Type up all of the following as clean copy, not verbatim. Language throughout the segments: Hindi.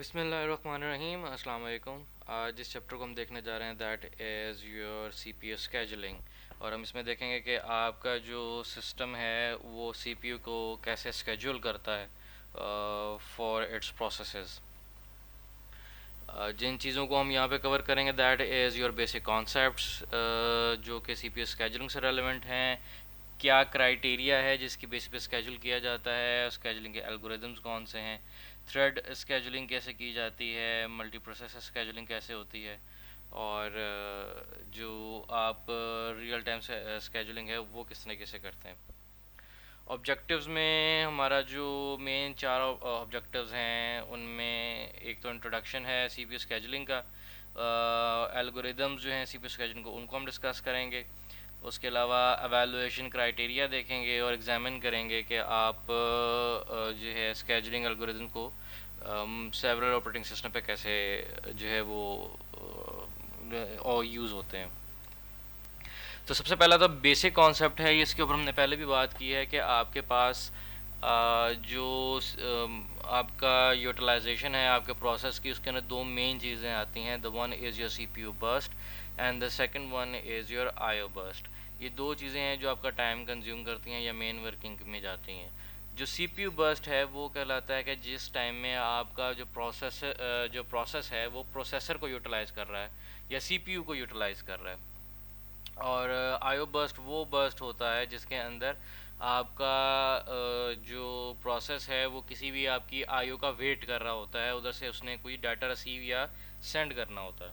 बिस्मिल्लाहिर्रहमानिर्रहीम अस्सलाम वालेकुम। आज जिस चैप्टर को हम देखने जा रहे हैं that is your CPU scheduling, और हम इसमें देखेंगे कि आपका जो सिस्टम है वो सीपीयू को कैसे स्केड्यूल करता है फॉर इट्स प्रोसेसेस। जिन चीज़ों को हम यहाँ पे कवर करेंगे that is your basic concepts जो कि सीपीयू स्केजुलिंग से रेलेवेंट हैं। क्या क्राइटेरिया है जिसकी बेसिस पे स्केड्यूल किया जाता है, स्केजुलिंग के एल्गोरिदम्स कौन से हैं, थ्रेड स्केजुलिंग कैसे की जाती है, मल्टी प्रोसेसर स्केजुलिंग कैसे होती है, और जो आप रियल टाइम स्केजुलिंग है वो किस तरीके से करते हैं। ऑब्जेक्टिव्स में हमारा जो मेन चार ऑब्जेक्टिव्स हैं उनमें एक तो इंट्रोडक्शन है सीपीयू स्केजुलिंग का, एल्गोरिदम्स जो हैं सीपीयू स्केजुलिंग को उनको हम डिस्कस करेंगे। उसके अलावा एवेलुएशन क्राइटेरिया देखेंगे और एग्जामिन करेंगे कि आप जो है स्केजुलिंग एल्गोरिदम को सेवरल ऑपरेटिंग सिस्टम पे कैसे जो है वो और यूज़ होते हैं। तो सबसे पहला तो बेसिक कॉन्सेप्ट है, इसके ऊपर हमने पहले भी बात की है कि आपके पास आपका यूटिलाइजेशन है आपके प्रोसेस की, उसके अंदर दो मेन चीज़ें आती हैं। The one is your CPU burst and the second one is your IO burst. ये दो चीज़ें हैं जो आपका टाइम कंज्यूम करती हैं या मेन वर्किंग में जाती हैं। जो सीपीयू बर्स्ट है वो कहलाता है कि जिस टाइम में आपका जो प्रोसेस है वो प्रोसेसर को यूटिलाइज़ कर रहा है या सीपीयू को यूटिलाइज़ कर रहा है। और आयो बर्स्ट वो बर्स्ट होता है जिसके अंदर आपका जो प्रोसेस है वो किसी भी आपकी आयो का वेट कर रहा होता है, उधर से उसने कोई डाटा रिसीव या सेंड करना होता है।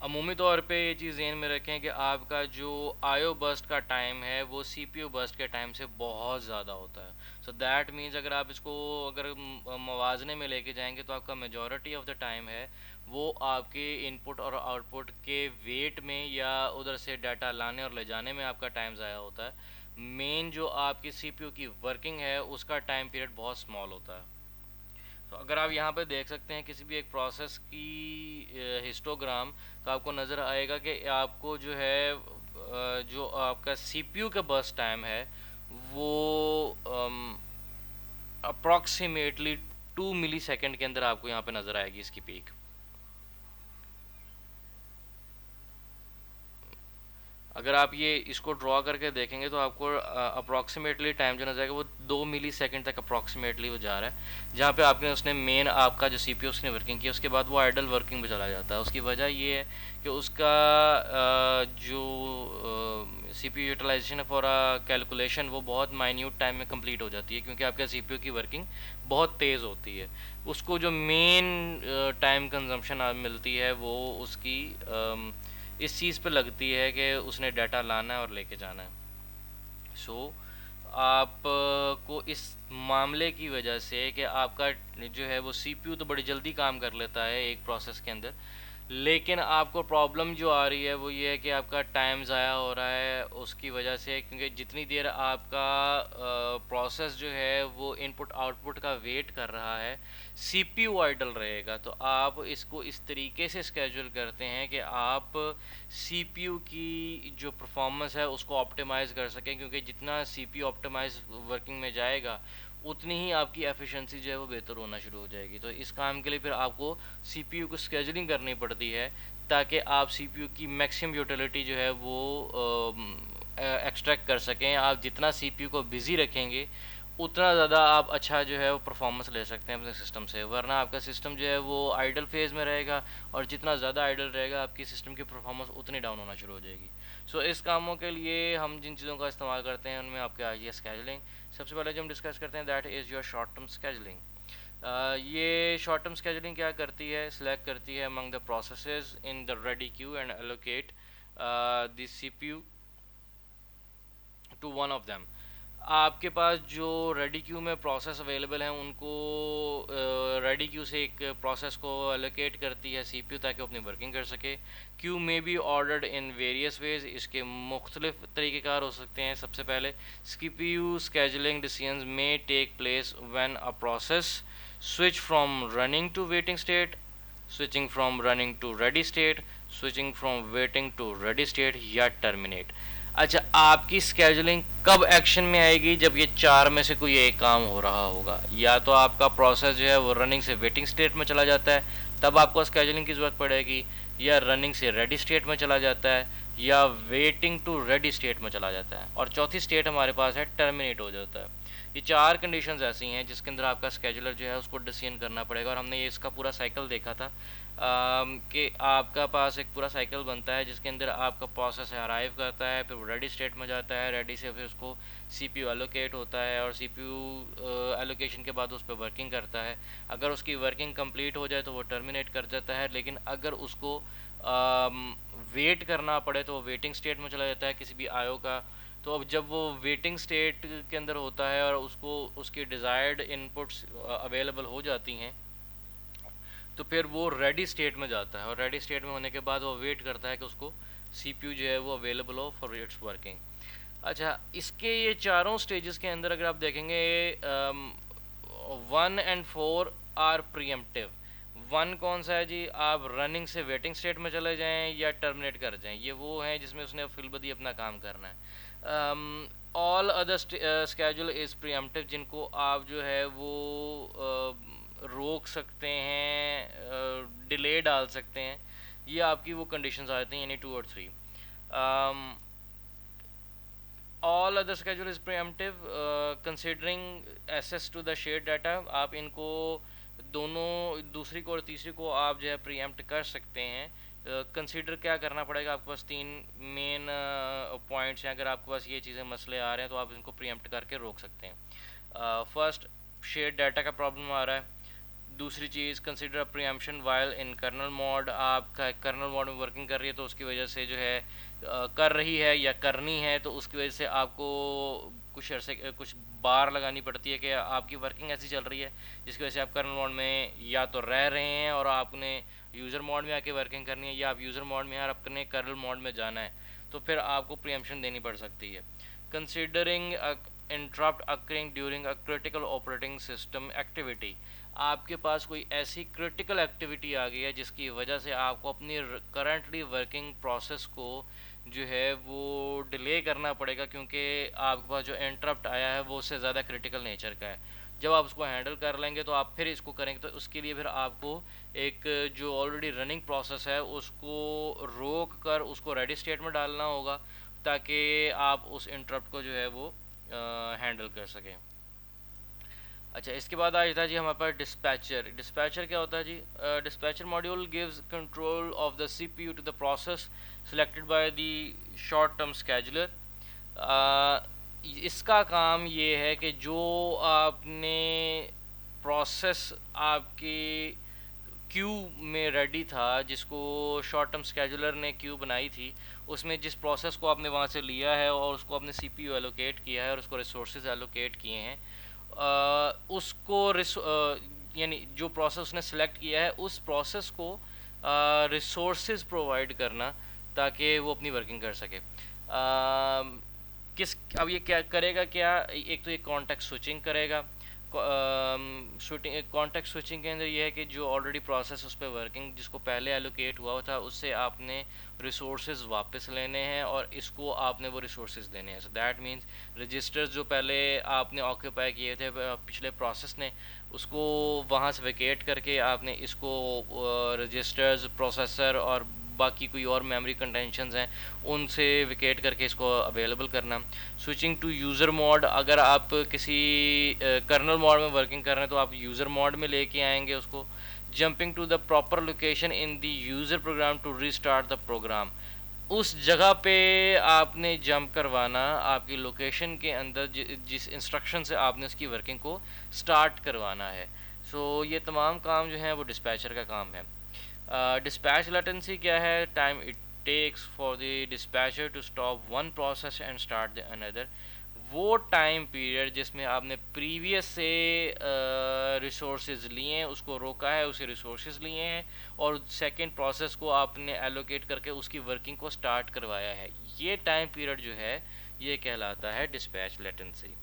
अमूमी तौर पे ये चीज़ ज़हन में रखें कि आपका जो आयो बर्स्ट का टाइम है वो सीपीयू बर्स्ट के टाइम से बहुत ज़्यादा होता है। सो दैट मीन्स अगर आप इसको अगर मवाजने में लेके जाएंगे तो आपका मेजॉरिटी ऑफ द टाइम है वो आपके इनपुट और आउटपुट के वेट में या उधर से डाटा लाने और ले जाने में आपका टाइम ज़ाया होता है। मेन जो आपकी सीपीयू की वर्किंग है उसका टाइम पीरियड बहुत स्मॉल होता है। तो अगर आप यहाँ पे देख सकते हैं किसी भी एक प्रोसेस की हिस्टोग्राम, तो आपको नज़र आएगा कि आपको जो है जो आपका सीपीयू का बर्स्ट टाइम है वो अप्रॉक्सीमेटली 2 मिली सेकेंड के अंदर आपको यहाँ पे नज़र आएगी इसकी पीक। अगर आप ये इसको ड्रॉ करके देखेंगे तो आपको अप्रॉक्सीमेटली टाइम जो नजर आएगा वो 2 मिली सेकेंड तक अप्रॉक्सीमेटली वो जा रहा है, जहाँ पे आपने उसने मेन आपका जो सीपीयू उसने वर्किंग की उसके बाद वो आइडल वर्किंग में चला जाता है। उसकी वजह ये है कि उसका जो सीपीयू यूटिलाइजेशन फॉर कैलकुलेशन वो बहुत माइन्यूट टाइम में कंप्लीट हो जाती है, क्योंकि आपका सीपीयू की वर्किंग बहुत तेज़ होती है। उसको जो मेन टाइम कंजम्पशन मिलती है वो उसकी इस चीज़ पे लगती है कि उसने डाटा लाना है और लेके जाना है। सो आप को इस मामले की वजह से कि आपका जो है वो सीपीयू तो बड़ी जल्दी काम कर लेता है एक प्रोसेस के अंदर, लेकिन आपको प्रॉब्लम जो आ रही है वो ये है कि आपका टाइम ज़ाया हो रहा है उसकी वजह से, क्योंकि जितनी देर आपका प्रोसेस जो है वो इनपुट आउटपुट का वेट कर रहा है सीपीयू आइडल रहेगा। तो आप इसको इस तरीके से स्केड्यूल करते हैं कि आप सीपीयू की जो परफॉर्मेंस है उसको ऑप्टिमाइज़ कर सकें, क्योंकि जितना सीपीयू ऑप्टिमाइज वर्किंग में जाएगा उतनी ही आपकी एफिशिएंसी जो है वो बेहतर होना शुरू हो जाएगी। तो इस काम के लिए फिर आपको सीपीयू को स्केजुलिंग करनी पड़ती है ताकि आप सीपीयू की मैक्सिमम यूटिलिटी जो है वो एक्सट्रैक्ट कर सकें। आप जितना सीपीयू को बिज़ी रखेंगे उतना ज़्यादा आप अच्छा जो है वो परफॉर्मेंस ले सकते हैं अपने सिस्टम से, वरना आपका सिस्टम जो है वो आइडल फेज़ में रहेगा और जितना ज़्यादा आइडल रहेगा आपकी सिस्टम की परफॉर्मेंस उतनी डाउन होना शुरू हो जाएगी। सो इस कामों के लिए हम जिन चीज़ों का इस्तेमाल करते हैं उनमें आपके आई स्केजुलिंग सबसे पहले जो हम डिस्कस करते हैं that is your short term scheduling. ये शॉर्ट टर्म स्केजुलिंग क्या करती है, सिलेक्ट करती है among the processes in the ready queue and allocate the CPU to one of them. आपके पास जो रेडी क्यू में प्रोसेस अवेलेबल हैं उनको रेडी क्यू से एक प्रोसेस को एलोकेट करती है सीपीयू ताकि वो अपनी वर्किंग कर सके। क्यू में be ordered in various ways, इसके मुख्तलिफ तरीक़ेकार हो सकते हैं। सबसे पहले सीपीयू स्केजुलिंग डिसीजंस में take place when a process switch from running to waiting state, switching from running to ready state, switching from waiting to ready state या टर्मिनेट। अच्छा, आपकी स्केजुलिंग कब एक्शन में आएगी? जब ये चार में से कोई एक काम हो रहा होगा, या तो आपका प्रोसेस जो है वो रनिंग से वेटिंग स्टेट में चला जाता है, तब आपको स्केजुलिंग की ज़रूरत पड़ेगी, या रनिंग से रेडी स्टेट में चला जाता है, या वेटिंग टू रेडी स्टेट में चला जाता है, और चौथी स्टेट हमारे पास है टर्मिनेट हो जाता है। ये चार कंडीशंस ऐसी हैं जिसके अंदर आपका स्केजुलर जो है उसको डिसीजन करना पड़ेगा, और हमने ये इसका पूरा साइकिल देखा था कि आपका पास एक पूरा साइकिल बनता है जिसके अंदर आपका प्रोसेस अराइव करता है, फिर वो रेडी स्टेट में जाता है, रेडी से फिर उसको सीपीयू एलोकेट होता है, और सीपीयू एलोकेशन के बाद उस पर वर्किंग करता है। अगर उसकी वर्किंग कंप्लीट हो जाए तो वो टर्मिनेट कर जाता है, लेकिन अगर उसको वेट करना पड़े तो वो वेटिंग स्टेट में चला जाता है किसी भी आयो का। तो अब जब वो वेटिंग स्टेट के अंदर होता है और उसको उसकी डिज़ायर्ड इनपुट्स अवेलेबल हो जाती हैं, तो फिर वो रेडी स्टेट में जाता है, और रेडी स्टेट में होने के बाद वो वेट करता है कि उसको सीपीयू जो है वो अवेलेबल हो फॉर इट्स वर्किंग। अच्छा, इसके ये चारों स्टेजेस के अंदर अगर आप देखेंगे, 1 और 4 आर प्रीएम्प्टिव। 1 कौन सा है जी? आप रनिंग से वेटिंग स्टेट में चले जाएं या टर्मिनेट कर जाएं, ये वो है जिसमें उसने फिलबदी अपना काम करना है। All other schedule is pre-emptive, जिनको आप जो है वो रोक सकते हैं, डिले डाल सकते हैं, ये आपकी वो कंडीशंस आ जाती हैं, यानी 2 और 3। All other schedule is preemptive considering access to the share data. आप इनको दोनों, दूसरी को और तीसरी को आप जो है प्रीएम्प्ट कर सकते हैं। कंसीडर क्या करना पड़ेगा? आपके पास 3 मेन पॉइंट्स हैं। अगर आपके पास ये चीज़ें मसले आ रहे हैं तो आप इनको प्रीएम्प्ट करके रोक सकते हैं। फर्स्ट, शेयर डाटा का प्रॉब्लम आ रहा है। दूसरी चीज़, consider preemption while in kernel mode. आपका कर्नल मोड में वर्किंग कर रही है तो उसकी वजह से जो है कर रही है या करनी है, तो उसकी वजह से आपको कुछ अरसे कुछ बार लगानी पड़ती है कि आपकी वर्किंग ऐसी चल रही है जिसकी वजह से आप कर्नल मोड में या तो रह रहे हैं और आपने यूज़र मोड में आके वर्किंग करनी है, या आप यूज़र मोड में और अपने कर्नल मोड में जाना है, तो फिर आपको प्रीएम्पशन देनी पड़ सकती है। Considering interrupt occurring during a critical operating system activity. आपके पास कोई ऐसी क्रिटिकल एक्टिविटी आ गई है जिसकी वजह से आपको अपनी करंटली वर्किंग प्रोसेस को जो है वो डिले करना पड़ेगा, क्योंकि आपके पास जो इंटरप्ट आया है वो उससे ज़्यादा क्रिटिकल नेचर का है। जब आप उसको हैंडल कर लेंगे तो आप फिर इसको करेंगे, तो उसके लिए फिर आपको एक जो ऑलरेडी रनिंग प्रोसेस है उसको रोक कर उसको रेडी स्टेट में डालना होगा, ताकि आप उस इंटरप्ट को जो है वो हैंडल कर सकें। अच्छा, इसके बाद आ जाता है जी हमारे पास डिस्पैचर। डिस्पैचर क्या होता है जी? Dispatcher module gives control of the CPU to the process selected by the short term scheduler. इसका काम ये है कि जो आपने प्रोसेस आपकी क्यू में रेडी था, जिसको शॉर्ट टर्म स्केजुलर ने क्यू बनाई थी, उसमें जिस प्रोसेस को आपने वहाँ से लिया है और उसको आपने सीपीयू एलोकेट किया है और उसको रिसोर्सेज एलोकेट किए हैं, उसको यानी जो प्रोसेस उसने सेलेक्ट किया है उस प्रोसेस को रिसोर्सेज प्रोवाइड करना ताकि वो अपनी वर्किंग कर सके। किस अब ये क्या करेगा? क्या एक तो ये कॉन्टेक्स्ट स्विचिंग करेगा। कॉन्टेक्स्ट स्विचिंग के अंदर ये है कि जो ऑलरेडी प्रोसेस उस पर वर्किंग जिसको पहले एलोकेट हुआ था उससे आपने रिसोर्सेज वापस लेने हैं और इसको आपने वो रिसोर्सेज देने हैं। सो दैट मीन्स रजिस्टर्स जो पहले आपने ऑक्यूपाई किए थे पिछले प्रोसेस ने, उसको वहाँ से वेकेट करके आपने इसको रजिस्टर्स, प्रोसेसर और बाकी कोई और मेमोरी कंटेंशंस हैं उनसे विकेट करके इसको अवेलेबल करना। स्विचिंग टू यूज़र मोड, अगर आप किसी कर्नल मोड में वर्किंग कर रहे हैं तो आप यूज़र मोड में लेके आएंगे उसको। Jumping to the proper location in the user program to restart the program, उस जगह पे आपने जंप करवाना आपकी लोकेशन के अंदर जिस इंस्ट्रक्शन से आपने उसकी वर्किंग को स्टार्ट करवाना है। सो ये तमाम काम जो हैं वो डिस्पैचर का काम है। डिस्पैच लेटेंसी क्या है? Time it takes for the dispatcher to stop one process and start the another. वो टाइम पीरियड जिसमें आपने प्रीवियस से रिसोर्सेज लिए हैं उसको रोका है, उसे रिसोर्सेज लिए हैं और सेकंड प्रोसेस को आपने एलोकेट करके उसकी वर्किंग को स्टार्ट करवाया है, ये टाइम पीरियड जो है ये कहलाता है डिस्पैच लेटेंसी।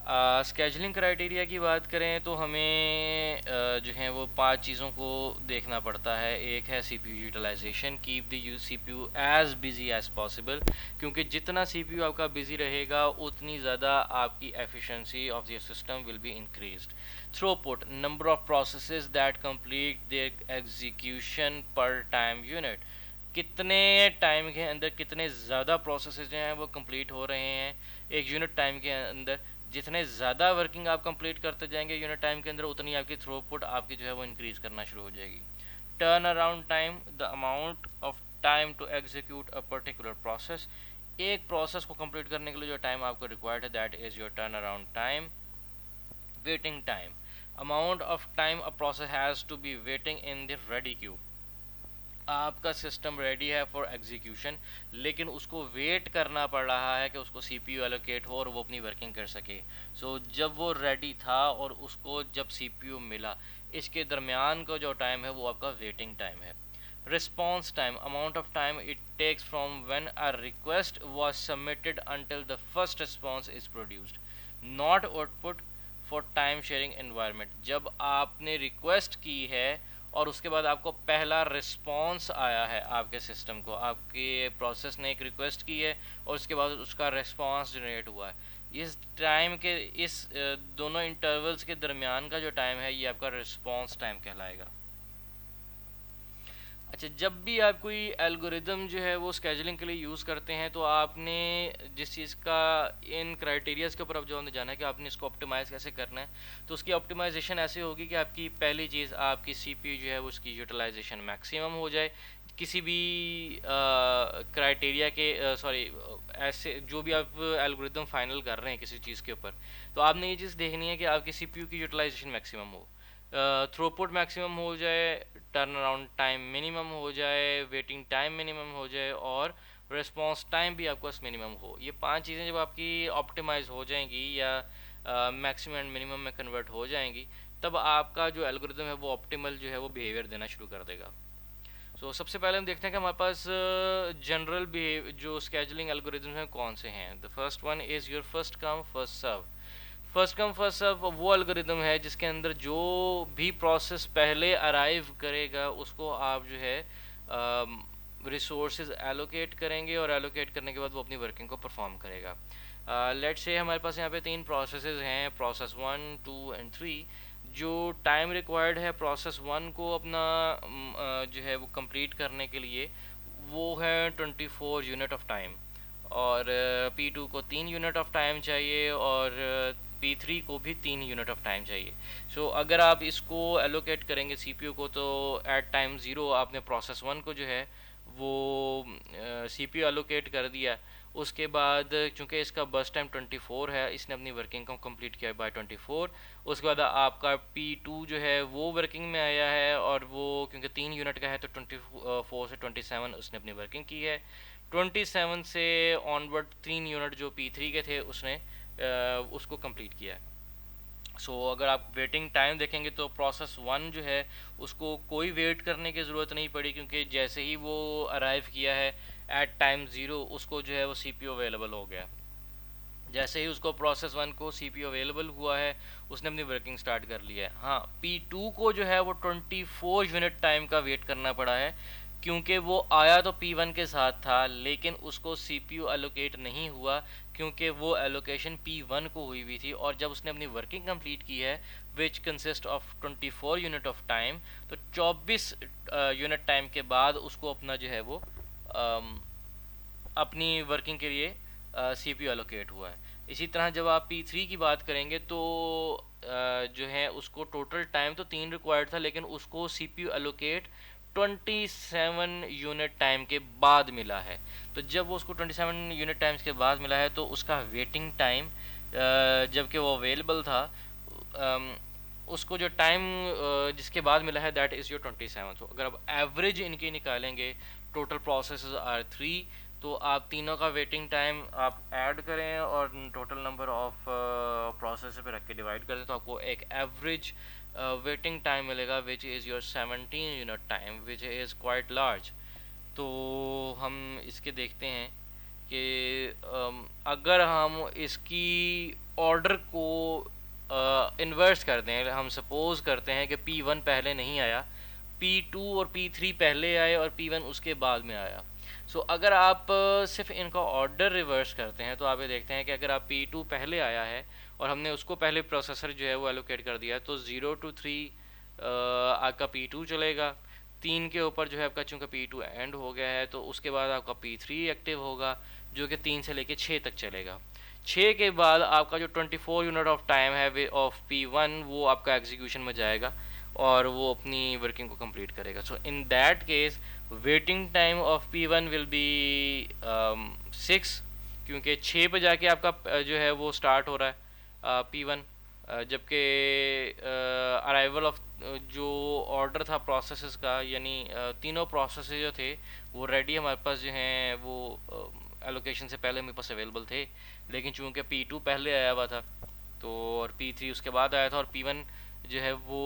स्केजुलिंग क्राइटेरिया की बात करें तो हमें जो है वो 5 चीज़ों को देखना पड़ता है। एक है CPU utilisation, keep the use CPU as busy as possible, क्योंकि जितना सीपीयू आपका बिजी रहेगा उतनी ज़्यादा आपकी efficiency of the system will be increased. Throughput, number of processes that complete their execution per time unit, कितने टाइम के अंदर कितने ज़्यादा प्रोसेसेस जो हैं वो कंप्लीट हो रहे हैं एक यूनिट टाइम के अंदर। जितने ज़्यादा वर्किंग आप कंप्लीट करते जाएंगे यूनिट टाइम के अंदर, उतनी आपकी थ्रूपुट आपकी जो है वो इंक्रीज़ करना शुरू हो जाएगी। Turn around time, the amount of time to execute a particular process, एक प्रोसेस को कंप्लीट करने के लिए जो टाइम आपको रिक्वायर्ड है that is your turn around time. Waiting time, amount of time a process has to be waiting in the ready queue, आपका सिस्टम रेडी है फॉर एग्जीक्यूशन लेकिन उसको वेट करना पड़ रहा है कि उसको सीपीयू एलोकेट हो और वो अपनी वर्किंग कर सके। सो जब वो रेडी था और उसको जब सीपीयू मिला, इसके दरमियान का जो टाइम है वो आपका वेटिंग टाइम है। Response time, amount of time it takes from when a request was submitted until the first response is produced, not output for time sharing environment, जब आपने रिक्वेस्ट की है और उसके बाद आपको पहला रिस्पॉन्स आया है आपके सिस्टम को, आपके प्रोसेस ने एक रिक्वेस्ट की है और उसके बाद उसका रिस्पॉन्स जनरेट हुआ है, इस टाइम के इस दोनों इंटरवल्स के दरमियान का जो टाइम है ये आपका रिस्पॉन्स टाइम कहलाएगा। अच्छा, जब भी आप कोई एल्गोरिदम जो है वो स्केजुलिंग के लिए यूज़ करते हैं तो आपने जिस चीज़ का इन क्राइटेरियाज़ के ऊपर अब जो हमने जाना है कि आपने इसको ऑप्टिमाइज़ कैसे करना है, तो उसकी ऑप्टिमाइजेशन ऐसे होगी कि आपकी पहली चीज़ आपकी सीपीयू जो है वो उसकी यूटिलाइजेशन मैक्सिमम हो जाए। किसी भी क्राइटेरिया के सॉरी ऐसे जो भी आप एल्गोरिदम फाइनल कर रहे हैं किसी चीज़ के ऊपर, तो आपने ये चीज़ देखनी है कि आपकी सीपीयू की यूटिलाइजेशन मैक्सिमम हो, थ्रूपुट मैक्सिमम हो जाए, टर्न अराउंड टाइम मिनिमम हो जाए, वेटिंग टाइम मिनिमम हो जाए और रिस्पॉन्स टाइम भी आपको मिनिमम हो। ये 5 चीज़ें जब आपकी ऑप्टिमाइज हो जाएंगी या मैक्सिमम एंड मिनिमम में कन्वर्ट हो जाएंगी, तब आपका जो एल्गोरिदम है वो ऑप्टिमल जो है वो बिहेवियर देना शुरू कर देगा। सबसे पहले हम देखते हैं कि हमारे पास जनरल जो स्केजुलिंग एल्गोरिदम हैं कौन से हैं। The first one is your first come first serve. First come first serve वो एल्गोरिदम है जिसके अंदर जो भी प्रोसेस पहले अराइव करेगा उसको आप जो है रिसोर्सेज एलोकेट करेंगे और एलोकेट करने के बाद वो अपनी वर्किंग को परफॉर्म करेगा। लेट्स से हमारे पास यहाँ पे 3 प्रोसेसेस हैं, प्रोसेस 1, 2 एंड 3। जो टाइम रिक्वायर्ड है प्रोसेस 1 को अपना जो है वो कंप्लीट करने के लिए वो है 24 यूनिट ऑफ टाइम, और P2 को 3 यूनिट ऑफ टाइम चाहिए और P3 को भी 3 यूनिट ऑफ टाइम चाहिए। अगर आप इसको एलोकेट करेंगे सीपीयू को, तो एट टाइम 0 आपने प्रोसेस 1 को जो है वो सीपीयू एलोकेट कर दिया। उसके बाद चूंकि इसका बर्स्ट टाइम 24 है, इसने अपनी वर्किंग को कंप्लीट किया बाय 24। उसके बाद आपका P2 जो है वो वर्किंग में आया है और वो क्योंकि 3 यूनिट का है तो 24 से 27 उसने अपनी वर्किंग की है। 27 से ऑनवर्ड 3 यूनिट जो P3 के थे उसने उसको कंप्लीट किया है। अगर आप वेटिंग टाइम देखेंगे तो प्रोसेस 1 जो है उसको कोई वेट करने की ज़रूरत नहीं पड़ी, क्योंकि जैसे ही वो अराइव किया है एट टाइम 0 उसको जो है वो सीपीयू अवेलेबल हो गया। जैसे ही उसको प्रोसेस 1 को सीपीयू अवेलेबल हुआ है उसने अपनी वर्किंग स्टार्ट कर लिया है। हाँ, P2 को जो है वो 24 यूनिट टाइम का वेट करना पड़ा है, क्योंकि वो आया तो P1 के साथ था लेकिन उसको सीपीयू एलोकेट नहीं हुआ, क्योंकि वो एलोकेशन P1 को हुई हुई थी। और जब उसने अपनी वर्किंग कंप्लीट की है which consist of 24 unit of time, तो 24 यूनिट टाइम के बाद उसको अपना जो है वो अपनी वर्किंग के लिए सीपीयू एलोकेट हुआ है। इसी तरह जब आप P3 की बात करेंगे तो जो है उसको टोटल टाइम तो 3 रिक्वायर्ड था लेकिन उसको सीपीयू एलोकेट 27 यूनिट टाइम के बाद मिला है। तो जब वो उसको 27 यूनिट टाइम्स के बाद मिला है तो उसका वेटिंग टाइम जबकि वो अवेलेबल था उसको जो टाइम जिसके बाद मिला है दैट इज़ योर 27। अगर आप एवरेज इनकी निकालेंगे, टोटल प्रोसेसेस आर 3, तो आप तीनों का वेटिंग टाइम आप ऐड करें और टोटल नंबर ऑफ प्रोसेस पे रख के डिवाइड कर दें तो आपको एक एवरेज वेटिंग टाइम मिलेगा विच is your 17 unit time which is quite large. तो हम इसके देखते हैं कि अगर हम इसकी ऑर्डर को इन्वर्स कर दें, हम सपोज करते हैं कि P1 पहले नहीं आया, P2 और P3 पहले आए और P1 उसके बाद में आया। सो अगर आप सिर्फ इनका ऑर्डर रिवर्स करते हैं तो आप ये देखते हैं कि अगर आप P2 पहले आया है और हमने उसको पहले प्रोसेसर जो है वो एलोकेट कर दिया, तो 0 to 3 आपका P2 चलेगा। 3 के ऊपर जो है आपका चूँकि P2 एंड हो गया है, तो उसके बाद आपका P3 एक्टिव होगा, जो कि 3 से लेके 6 तक चलेगा। 6 के बाद आपका जो 24 यूनिट ऑफ टाइम है ऑफ P1 वो आपका एग्जीक्यूशन में जाएगा और वो अपनी वर्किंग को कंप्लीट करेगा। So in that case waiting time of P1 will be 6, क्योंकि 6 पे जाके आपका जो है वो स्टार्ट हो रहा है P1, जबकि अराइवल ऑफ जो ऑर्डर था प्रोसेसेस का, यानी तीनों प्रोसेस जो थे वो रेडी हमारे पास जो हैं वो एलोकेशन से पहले मेरे पास अवेलेबल थे, लेकिन चूंकि P2 पहले आया हुआ था तो और P3 उसके बाद आया था और P1 जो है वो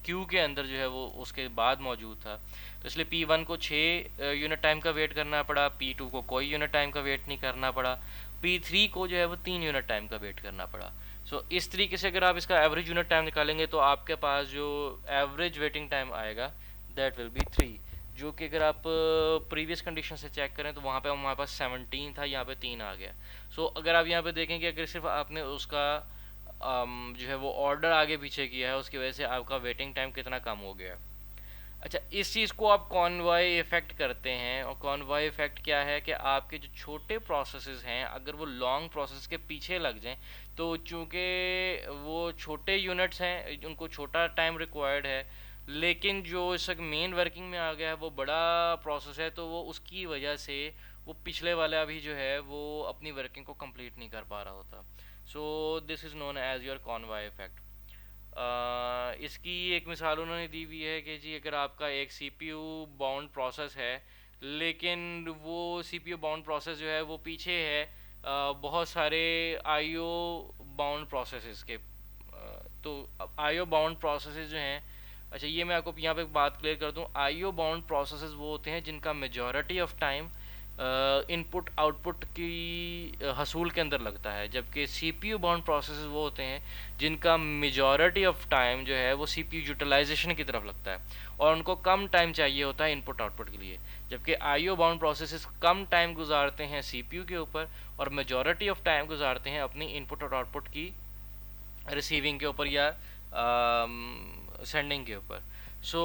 क्यू के अंदर जो है वो उसके बाद मौजूद था, तो इसलिए P1 को 6 यूनिट टाइम का वेट करना पड़ा, P2 को कोई यूनिट टाइम का वेट नहीं करना पड़ा, P3 को जो है वो 3 यूनिट टाइम का वेट करना पड़ा। सो इस तरीके से अगर आप इसका एवरेज यूनिट टाइम निकालेंगे तो आपके पास जो एवरेज वेटिंग टाइम आएगा दैट विल बी 3, जो कि अगर आप प्रीवियस कंडीशन से चेक करें तो वहाँ पे हमारे पास 17 था, यहाँ पे 3 आ गया। सो अगर आप यहाँ पे देखेंगे अगर सिर्फ आपने उसका जो है वो ऑर्डर आगे पीछे किया है, उसकी वजह से आपका वेटिंग टाइम कितना कम हो गया। अच्छा, इस चीज़ को आप कॉन्वॉय इफ़ेक्ट करते हैं, और कॉन्वॉय इफ़ेक्ट क्या है कि आपके जो छोटे प्रोसेसेस हैं अगर वो लॉन्ग प्रोसेस के पीछे लग जाएं, तो चूँकि वो छोटे यूनिट्स हैं उनको छोटा टाइम रिक्वायर्ड है, लेकिन जो इस वक्त मेन वर्किंग में आ गया है वो बड़ा प्रोसेस है, तो वो उसकी वजह से वो पिछले वाला भी जो है वो अपनी वर्किंग को कंप्लीट नहीं कर पा रहा होता। So this is known as your convoy effect. इसकी एक मिसाल उन्होंने दी हुई है कि जी अगर आपका एक CPU बाउंड प्रोसेस है, लेकिन वो CPU बाउंड प्रोसेस जो है वो पीछे है बहुत सारे IO बाउंड प्रोसेसेस के। तो IO बाउंड प्रोसेसेस जो हैं, अच्छा ये मैं आपको यहाँ पे बात क्लियर कर दूँ, IO बाउंड प्रोसेसेस वो होते हैं जिनका majority of time input output की हसूल के अंदर लगता है, जबकि CPU बाउंड प्रोसेसेस वो होते हैं जिनका मेजॉरिटी ऑफ टाइम जो है वो CPU यूटिलाइजेशन की तरफ लगता है और उनको कम टाइम चाहिए होता है इनपुट आउटपुट के लिए, जबकि IO बाउंड प्रोसेसेस कम टाइम गुजारते हैं CPU के ऊपर और मेजॉरिटी ऑफ टाइम गुजारते हैं अपनी इनपुट और आउटपुट की रिसीविंग के ऊपर या सेंडिंग के ऊपर। सो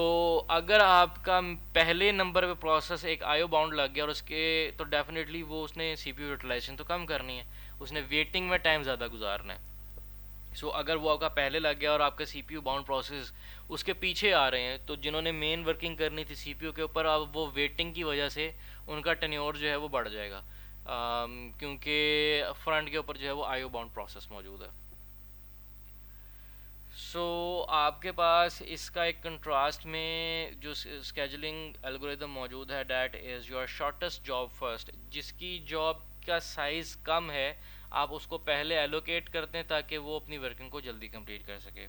अगर आपका पहले नंबर पे प्रोसेस एक IO बाउंड लग गया और उसके, तो डेफिनेटली वो उसने CPU यूटिलाइजेशन तो कम करनी है, उसने वेटिंग में टाइम ज़्यादा गुजारना है। सो अगर वो आपका पहले लग गया और आपका CPU बाउंड प्रोसेस उसके पीछे आ रहे हैं, तो जिन्होंने मेन वर्किंग करनी थी CPU के ऊपर, अब वो वेटिंग की वजह से उनका टेन्योर जो है वो बढ़ जाएगा, क्योंकि फ्रंट के ऊपर जो है वो IO बाउंड प्रोसेस मौजूद है। सो आपके पास इसका एक कंट्रास्ट में जो स्केजुलिंग एल्गोरिदम मौजूद है, that is your shortest job first, जिसकी जॉब का साइज़ कम है आप उसको पहले एलोकेट करते हैं ताकि वो अपनी वर्किंग को जल्दी कंप्लीट कर सके।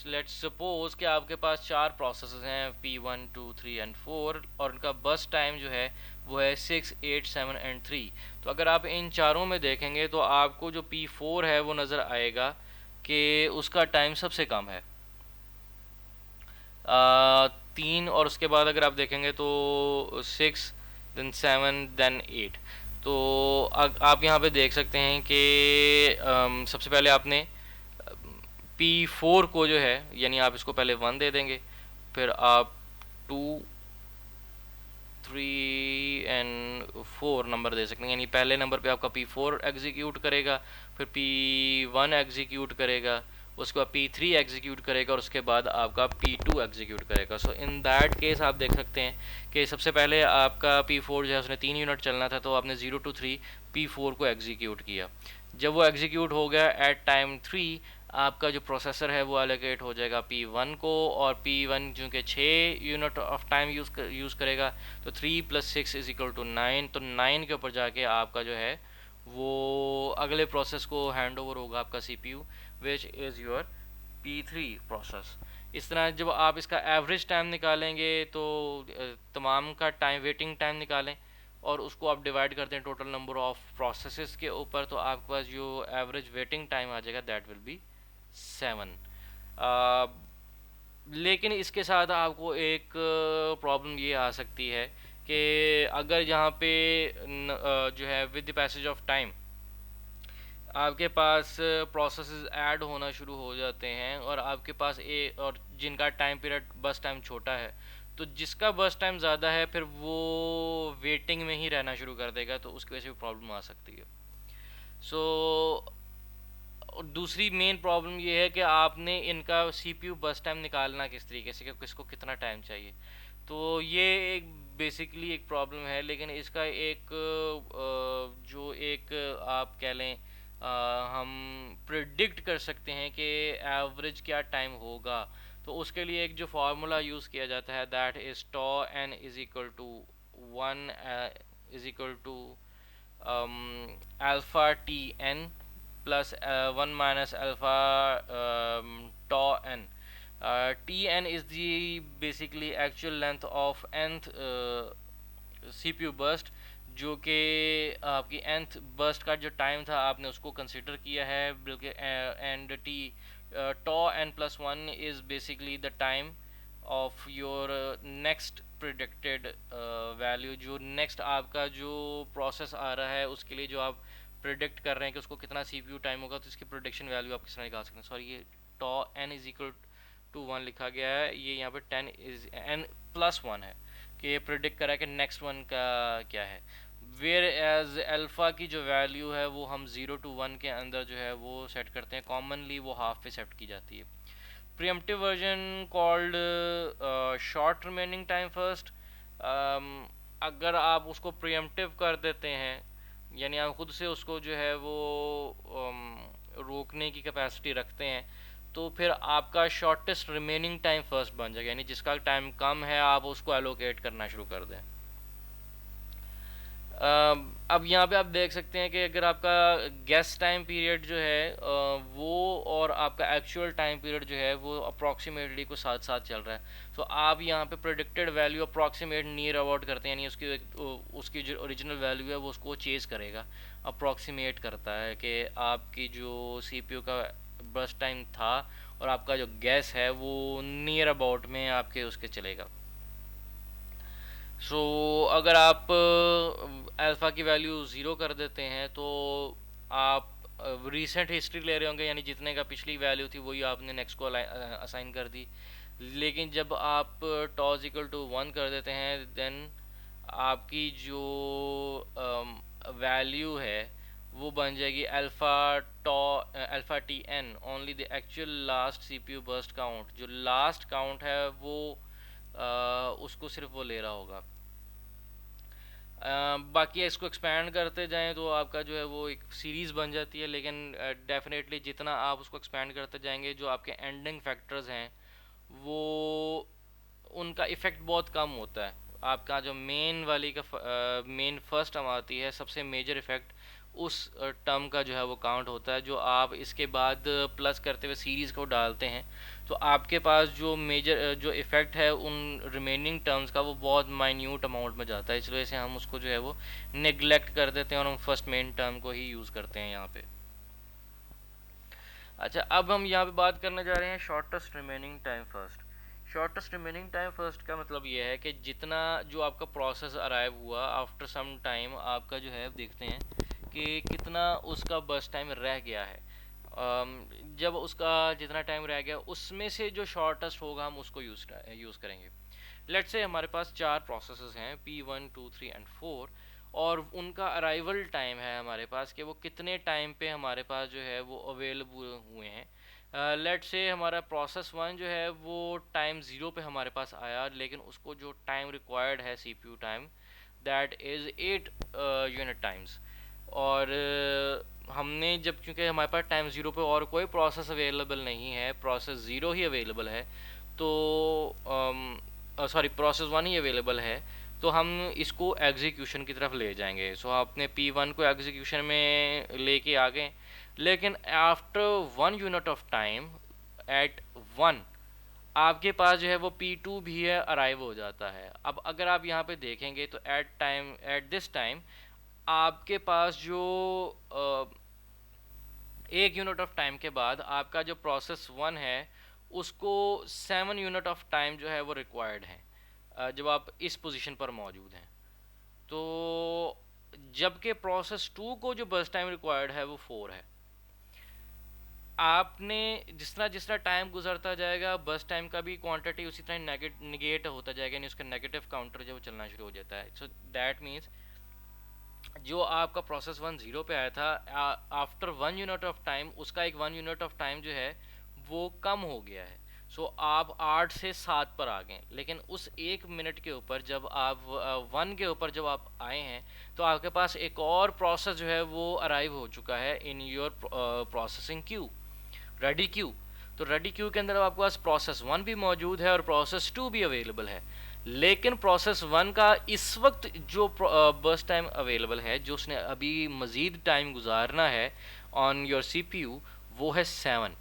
लेट्स सपोज कि आपके पास 4 प्रोसेसेस हैं P1 2 3 एंड 4 और उनका बस टाइम जो है वो है 6 8 7 एंड 3। तो अगर आप इन चारों में देखेंगे तो आपको जो P4 है वो नज़र आएगा कि उसका टाइम सबसे कम है 3, और उसके बाद अगर आप देखेंगे तो 6 देन 7 देन 8। तो आप यहाँ पे देख सकते हैं कि सबसे पहले आपने P4 को जो है, यानी आप इसको पहले 1 दे देंगे, फिर आप 2 3 एंड 4 नंबर दे सकते हैं, यानी पहले नंबर पे आपका P4 एग्जीक्यूट करेगा, फिर P1 एग्जीक्यूट करेगा, उसके बाद P3 एग्जीक्यूट करेगा और उसके बाद आपका P2 एग्जीक्यूट करेगा। सो इन दैट केस आप देख सकते हैं कि सबसे पहले आपका P4 जो है उसने 3 यूनिट चलना था, तो आपने 0 to 3 P4 को एग्जीक्यूट किया। जब वो एग्जीक्यूट हो गया एट टाइम 3, आपका जो प्रोसेसर है वो एलोकेट हो जाएगा P1 को, और P1 चूँकि 6 यूनिट ऑफ टाइम यूज़ करेगा तो 3 + 6 = 9, तो 9 के ऊपर जाके आपका जो है वो अगले प्रोसेस को हैंड ओवर होगा आपका CPU, which is your P3 process. इस तरह जब आप इसका एवरेज टाइम निकालेंगे तो तमाम का टाइम वेटिंग टाइम निकालें, और उसको आप डिवाइड करते हैं टोटल नंबर ऑफ प्रोसेसेस के ऊपर, तो आपके पास जो एवरेज वेटिंग टाइम आ जाएगा दैट विल बी 7। लेकिन इसके साथ आपको एक प्रॉब्लम ये आ सकती है कि अगर यहाँ पे जो है with the passage of time आपके पास प्रोसेसेस ऐड होना शुरू हो जाते हैं और आपके पास और जिनका टाइम पीरियड बस टाइम छोटा है, तो जिसका बस टाइम ज़्यादा है फिर वो वेटिंग में ही रहना शुरू कर देगा, तो उसकी वजह से भी प्रॉब्लम आ सकती है। सो और दूसरी मेन प्रॉब्लम ये है कि आपने इनका सीपीयू बस टाइम निकालना किस तरीके से, कि किसको कितना टाइम चाहिए। तो ये एक बेसिकली एक प्रॉब्लम है, लेकिन इसका एक जो एक आप कह लें हम प्रिडिक्ट कर सकते हैं कि एवरेज क्या टाइम होगा। तो उसके लिए एक जो फार्मूला यूज़ किया जाता है that is tau n is equal to 1 is equal to alpha t n plus 1 minus alpha tau n. Tn is the basically actual length of nth CPU burst, जो कि आपकी nth burst का जो टाइम था आपने उसको कंसिडर किया है, बल्कि and T tau n plus 1 is basically the time of your next predicted value, जो नेक्स्ट आपका जो प्रोसेस आ रहा है उसके लिए जो आप प्रिडिक्ट कर रहे हैं कि उसको कितना सीपीयू टाइम होगा, तो इसकी प्रोडिक्शन वैल्यू आप किस तरह निकाल सकते हैं। सॉरी, ये टॉ एन इज इक्वल टू 1 लिखा गया है, ये यहाँ पे 10 इज एन प्लस 1 है कि ये प्रिडिक्ट करा है कि नेक्स्ट वन का क्या है। वेयर एज अल्फ़ा की जो वैल्यू है वो हम 0 to 1 के अंदर जो है वो सेट करते हैं, कॉमनली वो हाफ पे सेट की जाती है। Pre-emptive version called short remaining time first. अगर आप उसको प्रीएम्प्टिव कर देते हैं, यानी आप खुद से उसको जो है वो रोकने की कैपेसिटी रखते हैं, तो फिर आपका शॉर्टेस्ट रिमेनिंग टाइम फर्स्ट बन जाएगा, यानी जिसका टाइम कम है आप उसको एलोकेट करना शुरू कर दें। अब यहाँ पे आप देख सकते हैं कि अगर आपका गेस टाइम पीरियड जो है वो और आपका एक्चुअल टाइम पीरियड जो है वो अप्रॉक्सीमेटली को साथ साथ चल रहा है, तो आप यहाँ पे predicted value approximate near about करते हैं, यानी उसकी जो ओरिजिनल वैल्यू है वो उसको चेज़ करेगा, अप्रॉक्सीमेट करता है कि आपकी जो सीपीयू का बर्स्ट टाइम था और आपका जो गैस है वो नियर अबाउट में आपके उसके चलेगा। सो अगर आप अल्फ़ा की वैल्यू ज़ीरो कर देते हैं तो आप रीसेंट हिस्ट्री ले रहे होंगे, यानी जितने का पिछली वैल्यू थी वही आपने नेक्स्ट को असाइन कर दी। लेकिन जब आप टॉस इक्वल टू 1 कर देते हैं देन आपकी जो वैल्यू है वो बन जाएगी alpha t n only the actual last CPU burst count. जो लास्ट काउंट है वो उसको सिर्फ वो ले रहा होगा। बाकी इसको एक्सपैंड करते जाएं तो आपका जो है वो एक सीरीज़ बन जाती है, लेकिन डेफिनेटली जितना आप उसको एक्सपैंड करते जाएंगे जो आपके एंडिंग फैक्टर्स हैं वो उनका इफ़ेक्ट बहुत कम होता है। आपका जो मेन वाली का मेन फर्स्ट टर्म आती है, सबसे मेजर इफ़ेक्ट उस टर्म का जो है वो काउंट होता है, जो आप इसके बाद प्लस करते हुए सीरीज़ को डालते हैं तो आपके पास जो मेजर जो इफ़ेक्ट है उन रिमेनिंग टर्म्स का वो बहुत माइन्यूट अमाउंट में जाता है, इस वजह से हम उसको जो है वो नेग्लेक्ट कर देते हैं और हम फर्स्ट मेन टर्म को ही यूज़ करते हैं यहाँ पे। अच्छा, अब हम यहाँ पे बात करने जा रहे हैं shortest remaining time first. Shortest remaining time first का मतलब ये है कि जितना जो आपका प्रोसेस अराइव हुआ आफ्टर सम टाइम, आपका जो है देखते हैं कि कितना उसका बस टाइम रह गया है। जब उसका जितना टाइम रह गया उसमें से जो शॉर्टेस्ट होगा हम उसको यूज़ करेंगे। लेट्स से हमारे पास 4 प्रोसेसेस हैं P1, 2, 3 एंड 4, और उनका अराइवल टाइम है हमारे पास कि वो कितने टाइम पे हमारे पास जो है वो अवेलेबल हुए हैं। लेट्स से हमारा प्रोसेस 1 जो है वो टाइम 0 पे हमारे पास आया, लेकिन उसको जो टाइम रिक्वायर्ड है CPU time that is 8 unit times. और हमने जब चूँकि हमारे पास टाइम 0 पे और कोई प्रोसेस अवेलेबल नहीं है, प्रोसेस 0 ही अवेलेबल है, तो सॉरी प्रोसेस 1 ही अवेलेबल है, तो हम इसको एग्जीक्यूशन की तरफ ले जाएंगे। सो आपने P1 को एग्जीक्यूशन में लेके आ गए, लेकिन after 1 unit of time at 1 आपके पास जो है वो P2 भी है, अराइव हो जाता है। अब अगर आप यहाँ पे देखेंगे तो एट दिस टाइम आपके पास जो एक यूनिट ऑफ टाइम के बाद आपका जो प्रोसेस 1 है उसको 7 यूनिट ऑफ टाइम जो है वो रिक्वायर्ड है, जब आप इस पोजीशन पर मौजूद हैं। तो जबकि प्रोसेस 2 को जो बर्स्ट टाइम रिक्वायर्ड है वो 4 है। आपने जिस तरह टाइम गुजरता जाएगा बस टाइम का भी क्वांटिटी उसी तरह निगेट होता जाएगा, यानी उसका नेगेटिव काउंटर जो चलना शुरू हो जाता है। सो दैट मीन्स जो आपका प्रोसेस 1 0 पे आया था, आफ्टर 1 यूनिट ऑफ टाइम उसका एक 1 यूनिट ऑफ टाइम जो है वो कम हो गया है। सो आप 8 से 7 पर आ गए, लेकिन उस 1 मिनट के ऊपर जब आप 1 के ऊपर जब आप आए हैं तो आपके पास एक और प्रोसेस जो है वो अराइव हो चुका है in your processing Q, ready queue. तो रेडी क्यू के अंदर आपके पास प्रोसेस 1 भी मौजूद है और प्रोसेस 2 भी अवेलेबल है। लेकिन प्रोसेस 1 का इस वक्त जो बर्स्ट टाइम अवेलेबल है, जो उसने अभी मज़ीद टाइम गुजारना है ऑन योर सीपीयू, वो है 7।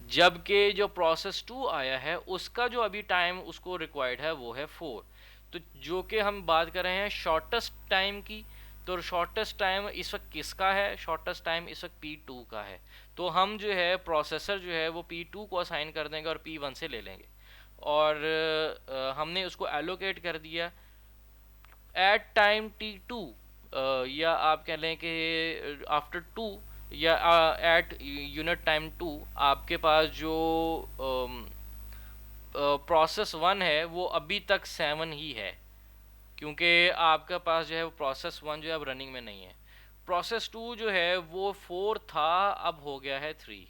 जबकि जो प्रोसेस 2 आया है उसका जो अभी टाइम उसको रिक्वायर्ड है वो है 4। तो जो कि हम बात कर रहे हैं शॉर्टेस्ट टाइम की, तो शॉर्टेस्ट टाइम इस वक्त किसका है? शॉर्टेस्ट टाइम इस वक्त P2 का है। तो हम जो है प्रोसेसर जो है वो P2 को असाइन कर देंगे और P1 से ले लेंगे, और हमने उसको एलोकेट कर दिया एट टाइम T2, या आप कह लें कि आफ्टर 2, या एट यूनिट टाइम 2 आपके पास जो प्रोसेस 1 है वो अभी तक 7 ही है, क्योंकि आपके पास जो है वो प्रोसेस 1 जो है अब रनिंग में नहीं है। प्रोसेस 2 जो है वो 4 था, अब हो गया है 3।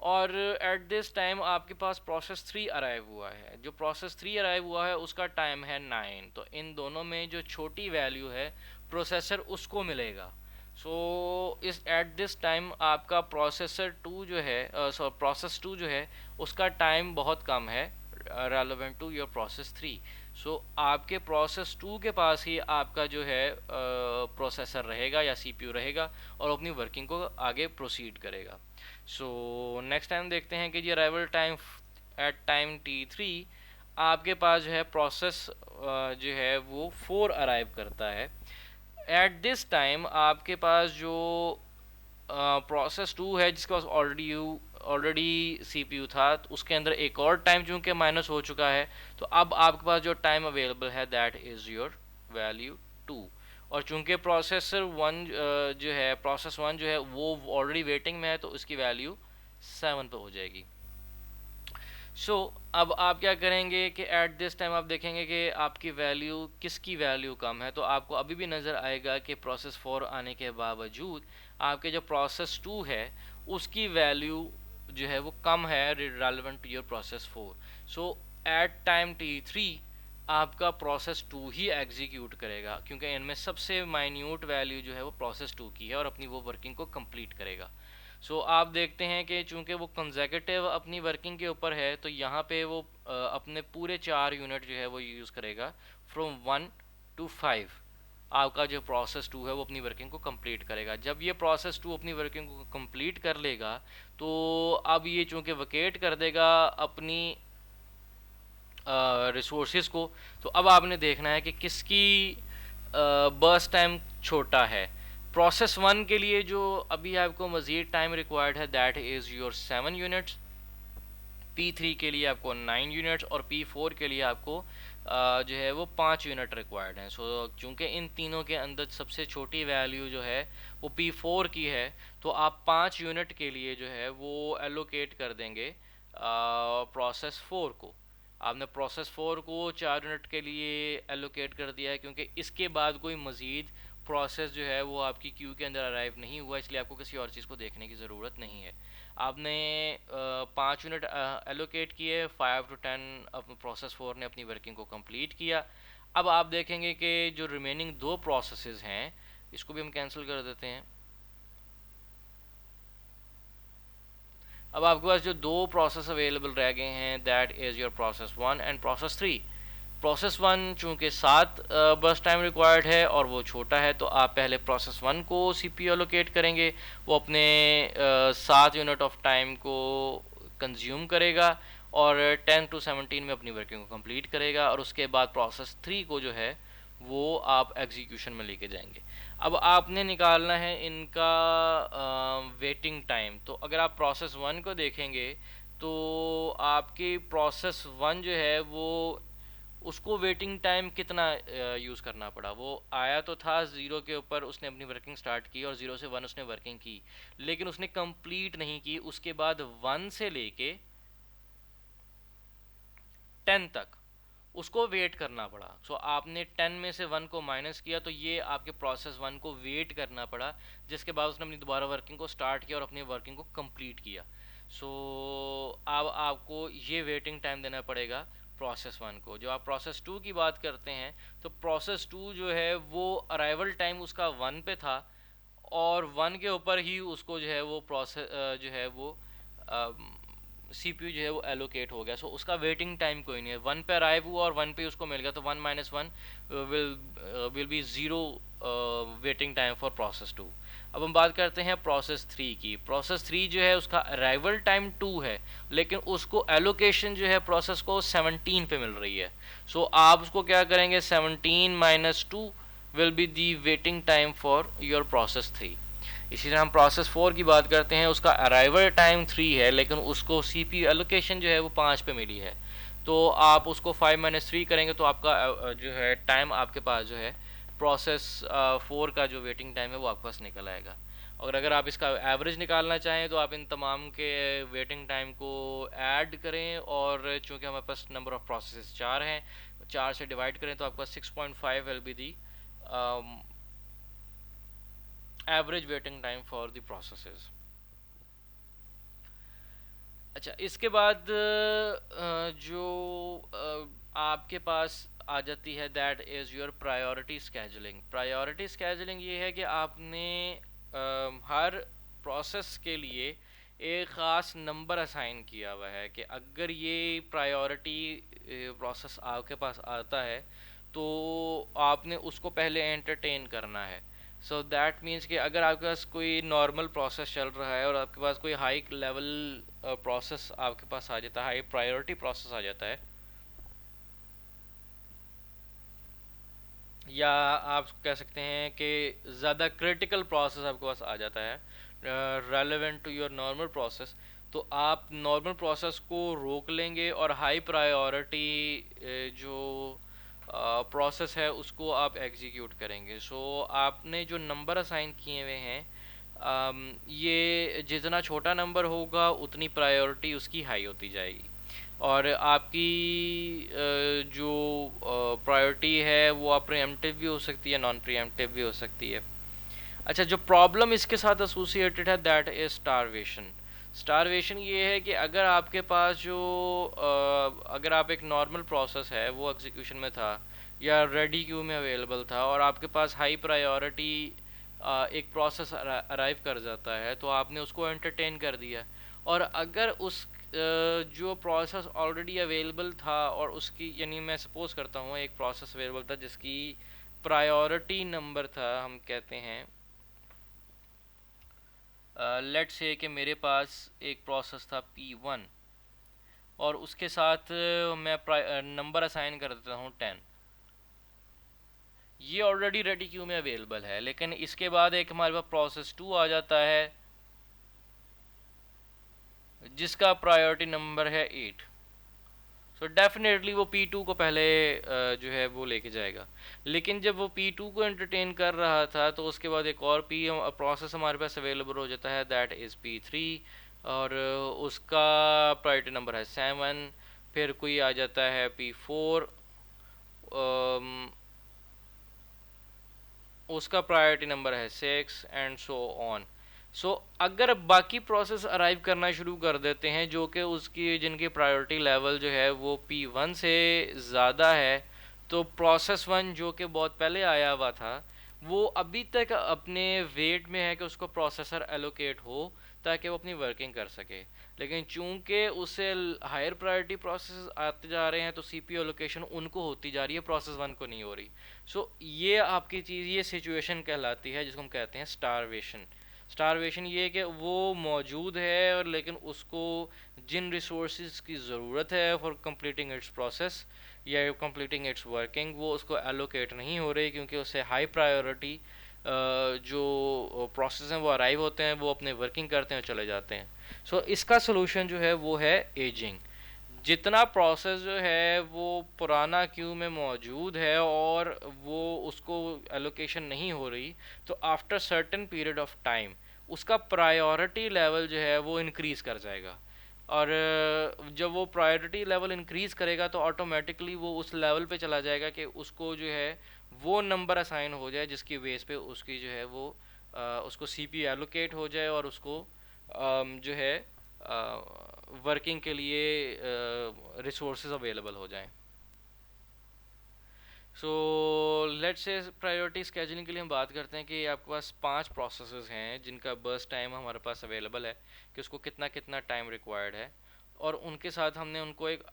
और एट दिस टाइम आपके पास प्रोसेस 3 अराइव हुआ है। जो प्रोसेस 3 अराइव हुआ है उसका टाइम है 9। तो इन दोनों में जो छोटी वैल्यू है प्रोसेसर उसको मिलेगा। सो इस एट दिस टाइम आपका प्रोसेसर 2 जो है प्रोसेस 2 जो है उसका टाइम बहुत कम है रेलेवेंट टू योर प्रोसेस 3। सो आपके प्रोसेस 2 के पास ही आपका जो है प्रोसेसर रहेगा या सीपीयू रहेगा और अपनी वर्किंग को आगे प्रोसीड करेगा। सो नेक्स्ट टाइम देखते हैं कि जी arrival time at time T3 आपके पास जो है प्रोसेस जो है वो 4 अराइव करता है। एट दिस टाइम आपके पास जो प्रोसेस 2 है जिसके पास ऑलरेडी सीपीयू था, तो उसके अंदर एक और टाइम चूंकि माइनस हो चुका है, तो अब आपके पास जो टाइम अवेलेबल है दैट इज़ योर वैल्यू 2। और चूंकि प्रोसेस 1 जो है वो ऑलरेडी वेटिंग में है, तो उसकी वैल्यू 7 पे हो जाएगी। अब आप क्या करेंगे कि एट दिस टाइम आप देखेंगे कि आपकी वैल्यू किसकी वैल्यू कम है, तो आपको अभी भी नज़र आएगा कि प्रोसेस 4 आने के बावजूद आपके जो प्रोसेस 2 है उसकी वैल्यू जो है वो कम है relevant to your process 4। So at time T3 आपका प्रोसेस 2 ही एग्जीक्यूट करेगा, क्योंकि इनमें सबसे माइन्यूट वैल्यू जो है वो प्रोसेस 2 की है और अपनी वो वर्किंग को कंप्लीट करेगा। आप देखते हैं कि चूंकि वो कंसेक्यूटिव अपनी वर्किंग के ऊपर है, तो यहाँ पे वो अपने पूरे 4 यूनिट जो है वो यूज़ करेगा फ्रॉम 1 to 5। आपका जो प्रोसेस 2 है वो अपनी वर्किंग को कंप्लीट करेगा। जब ये प्रोसेस 2 अपनी वर्किंग को कंप्लीट कर लेगा, तो अब ये चूंकि वकेट कर देगा अपनी रिसोर्सेज को, तो अब आपने देखना है कि किसकी बर्स्ट टाइम छोटा है। प्रोसेस 1 के लिए जो अभी आपको मज़ीद टाइम रिक्वायर्ड है that is your 7 units, P3 के लिए आपको 9 यूनिट्स और P4 के लिए आपको जो है वो 5 यूनिट रिक्वायर्ड हैं। चूँकि इन तीनों के अंदर सबसे छोटी वैल्यू जो है वो P4 की है, तो आप 5 यूनिट के लिए जो है वो एलोकेट कर देंगे प्रोसेस 4 को। आपने प्रोसेस 4 को 4 यूनिट के लिए एलोकेट कर दिया है, क्योंकि इसके बाद कोई मज़ीद प्रोसेस जो है वो आपकी क्यू के अंदर अराइव नहीं हुआ, इसलिए आपको किसी और चीज़ को देखने की ज़रूरत नहीं है। आपने 5 यूनिट एलोकेट किए, 5 to 10 अपने प्रोसेस 4 ने अपनी वर्किंग को कंप्लीट किया। अब आप देखेंगे कि जो रिमेनिंग 2 प्रोसेसेस हैं इसको भी हम कैंसिल कर देते हैं। अब आपके पास जो 2 प्रोसेस अवेलेबल रह गए हैं that is your process 1 and process 3। Process 1 चूँकि 7 बर्स्ट टाइम रिक्वायर्ड है और वो छोटा है, तो आप पहले प्रोसेस 1 को सीपीयू एलोकेट करेंगे, वो अपने 7 यूनिट ऑफ टाइम को कंज्यूम करेगा और 10 to 17 में अपनी वर्किंग को कंप्लीट करेगा, और उसके बाद प्रोसेस 3 को जो है वो आप एग्जीक्यूशन में लेके जाएंगे। अब आपने निकालना है इनका वेटिंग टाइम। तो अगर आप प्रोसेस 1 को देखेंगे तो आपकी प्रोसेस 1 जो है वो उसको वेटिंग टाइम कितना यूज़ करना पड़ा। वो आया तो था 0 के ऊपर, उसने अपनी वर्किंग स्टार्ट की और 0 से 1 उसने वर्किंग की, लेकिन उसने कंप्लीट नहीं की। उसके बाद 1 से लेके 10 तक उसको वेट करना पड़ा। सो आपने 10 में से 1 को माइनस किया तो ये आपके प्रोसेस 1 को वेट करना पड़ा, जिसके बाद उसने अपनी दोबारा वर्किंग को स्टार्ट किया और अपनी वर्किंग को कंप्लीट किया। सो अब आपको ये वेटिंग टाइम देना पड़ेगा प्रोसेस 1 को। जो आप प्रोसेस 2 की बात करते हैं तो प्रोसेस 2 जो है वो अराइवल टाइम उसका 1 पे था, और 1 के ऊपर ही उसको जो है वो प्रोसेस जो है वो सीपीयू जो है वो एलोकेट हो गया। सो उसका वेटिंग टाइम कोई नहीं है। 1 पे अराइव हुआ और 1 पे उसको मिल गया, तो 1 minus 1 will be 0 waiting time for process 2। अब हम बात करते हैं प्रोसेस 3 की। प्रोसेस 3 जो है उसका अराइवल टाइम 2 है, लेकिन उसको एलोकेशन जो है प्रोसेस को 17 पे मिल रही है। सो आप उसको क्या करेंगे, 17 minus 2 will be the waiting time for your process 3। इसी तरह हम प्रोसेस 4 की बात करते हैं, उसका अराइवल टाइम 3 है, लेकिन उसको सीपीयू एलोकेशन जो है वो 5 पे मिली है। तो आप उसको 5 माइनस 3 करेंगे तो आपका जो है टाइम आपके पास जो है प्रोसेस 4 का जो वेटिंग टाइम है वो आपके पास निकल आएगा। और अगर आप इसका एवरेज निकालना चाहें तो आप इन तमाम के वेटिंग टाइम को ऐड करें, और चूंकि हमारे पास नंबर ऑफ प्रोसेस 4 हैं, 4 से डिवाइड करें तो आपका 6.5 will be the average waiting time for the processes. अच्छा, इसके बाद जो आपके पास आ जाती है that is your priority scheduling. Priority scheduling ये है कि आपने हर प्रोसेस के लिए एक ख़ास नंबर असाइन किया हुआ है कि अगर ये प्रायोरिटी प्रोसेस आपके पास आता है तो आपने उसको पहले एंटरटेन करना है। सो दैट मीन्स कि अगर आपके पास कोई नॉर्मल प्रोसेस चल रहा है और आपके पास कोई हाई लेवल प्रोसेस आपके पास आ जाता है, हाई प्रायोरिटी प्रोसेस आ जाता है, या आप कह सकते हैं कि ज़्यादा क्रिटिकल प्रोसेस आपके पास आ जाता है relevant to your normal process, तो आप नॉर्मल प्रोसेस को रोक लेंगे और हाई प्रायोरिटी जो प्रोसेस है उसको आप एग्जीक्यूट करेंगे। सो आपने जो नंबर असाइन किए हुए हैं, ये जितना छोटा नंबर होगा उतनी प्रायोरिटी उसकी हाई होती जाएगी, और आपकी जो प्रायोरिटी है वो आप प्रीएम्प्टिव भी हो सकती है, नॉन प्रीएम्प्टिव भी हो सकती है। अच्छा, जो प्रॉब्लम इसके साथ एसोसिएटेड है दैट इज स्टारवेशन। स्टारवेशन ये है कि अगर आपके पास जो अगर आप एक नॉर्मल प्रोसेस है वो एग्जीक्यूशन में था या रेडी क्यू में अवेलेबल था और आपके पास हाई प्रायोरिटी एक प्रोसेस अराइव कर जाता है, तो आपने उसको एंटरटेन कर दिया। और अगर उस जो प्रोसेस ऑलरेडी अवेलेबल था और उसकी, यानी मैं सपोज करता हूँ एक प्रोसेस अवेलेबल था जिसकी प्रायोरिटी नंबर था, हम कहते हैं लेट्स से कि मेरे पास एक प्रोसेस था P1 और उसके साथ मैं नंबर असाइन कर देता हूँ 10। ये ऑलरेडी रेडी क्यू में अवेलेबल है, लेकिन इसके बाद एक हमारे पास प्रोसेस 2 आ जाता है जिसका प्रायोरिटी नंबर है 8। सो डेफिनेटली वो P2 को पहले जो है वो लेके जाएगा। लेकिन जब वो P2 को एंटरटेन कर रहा था तो उसके बाद एक और प्रोसेस हमारे पास अवेलेबल हो जाता है दैट इज़ P3, और उसका प्रायोरिटी नंबर है 7। फिर कोई आ जाता है P4, उसका प्रायोरिटी नंबर है 6 एंड सो ऑन। सो अगर बाकी प्रोसेस अराइव करना शुरू कर देते हैं जो कि उसकी जिनकी प्रायोरिटी लेवल जो है वो P1 से ज़्यादा है, तो प्रोसेस 1 जो कि बहुत पहले आया हुआ था वो अभी तक अपने वेट में है कि उसको प्रोसेसर एलोकेट हो ताकि वो अपनी वर्किंग कर सके। लेकिन चूंकि उससे हायर प्रायोरिटी प्रोसेस आते जा रहे हैं तो सीपीयू एलोकेशन उनको होती जा रही है, प्रोसेस 1 को नहीं हो रही। सो ये आपकी चीज़, ये सिचुएशन कहलाती है जिसको हम कहते हैं स्टारवेशन। स्टारवेशन ये है कि वो मौजूद है और लेकिन उसको जिन रिसोर्सेज की ज़रूरत है फॉर कंप्लीटिंग इट्स प्रोसेस या कंप्लीटिंग इट्स वर्किंग, वो उसको एलोकेट नहीं हो रही, क्योंकि उससे हाई प्रायोरिटी जो प्रोसेस हैं वो अराइव होते हैं, वो अपने वर्किंग करते हैं और चले जाते हैं। सो इसका सोल्यूशन जो है वो है एजिंग। जितना प्रोसेस जो है वो पुराना क्यू में मौजूद है और वो उसको एलोकेशन नहीं हो रही, तो after certain period of time उसका प्रायोरिटी लेवल जो है वो इंक्रीज कर जाएगा। और जब वो प्रायोरिटी लेवल इंक्रीज करेगा तो ऑटोमेटिकली वो उस लेवल पे चला जाएगा कि उसको जो है वो नंबर असाइन हो जाए जिसकी बेस पे उसकी जो है वो उसको सीपीयू एलोकेट हो जाए और उसको जो है वर्किंग के लिए रिसोर्सेज अवेलेबल हो जाएं। So let's say priority scheduling के लिए हम बात करते हैं कि आपके पास 5 प्रोसेसेस हैं जिनका बर्स्ट टाइम हमारे पास अवेलेबल है कि उसको कितना कितना टाइम रिक्वायर्ड है, और उनके साथ हमने उनको एक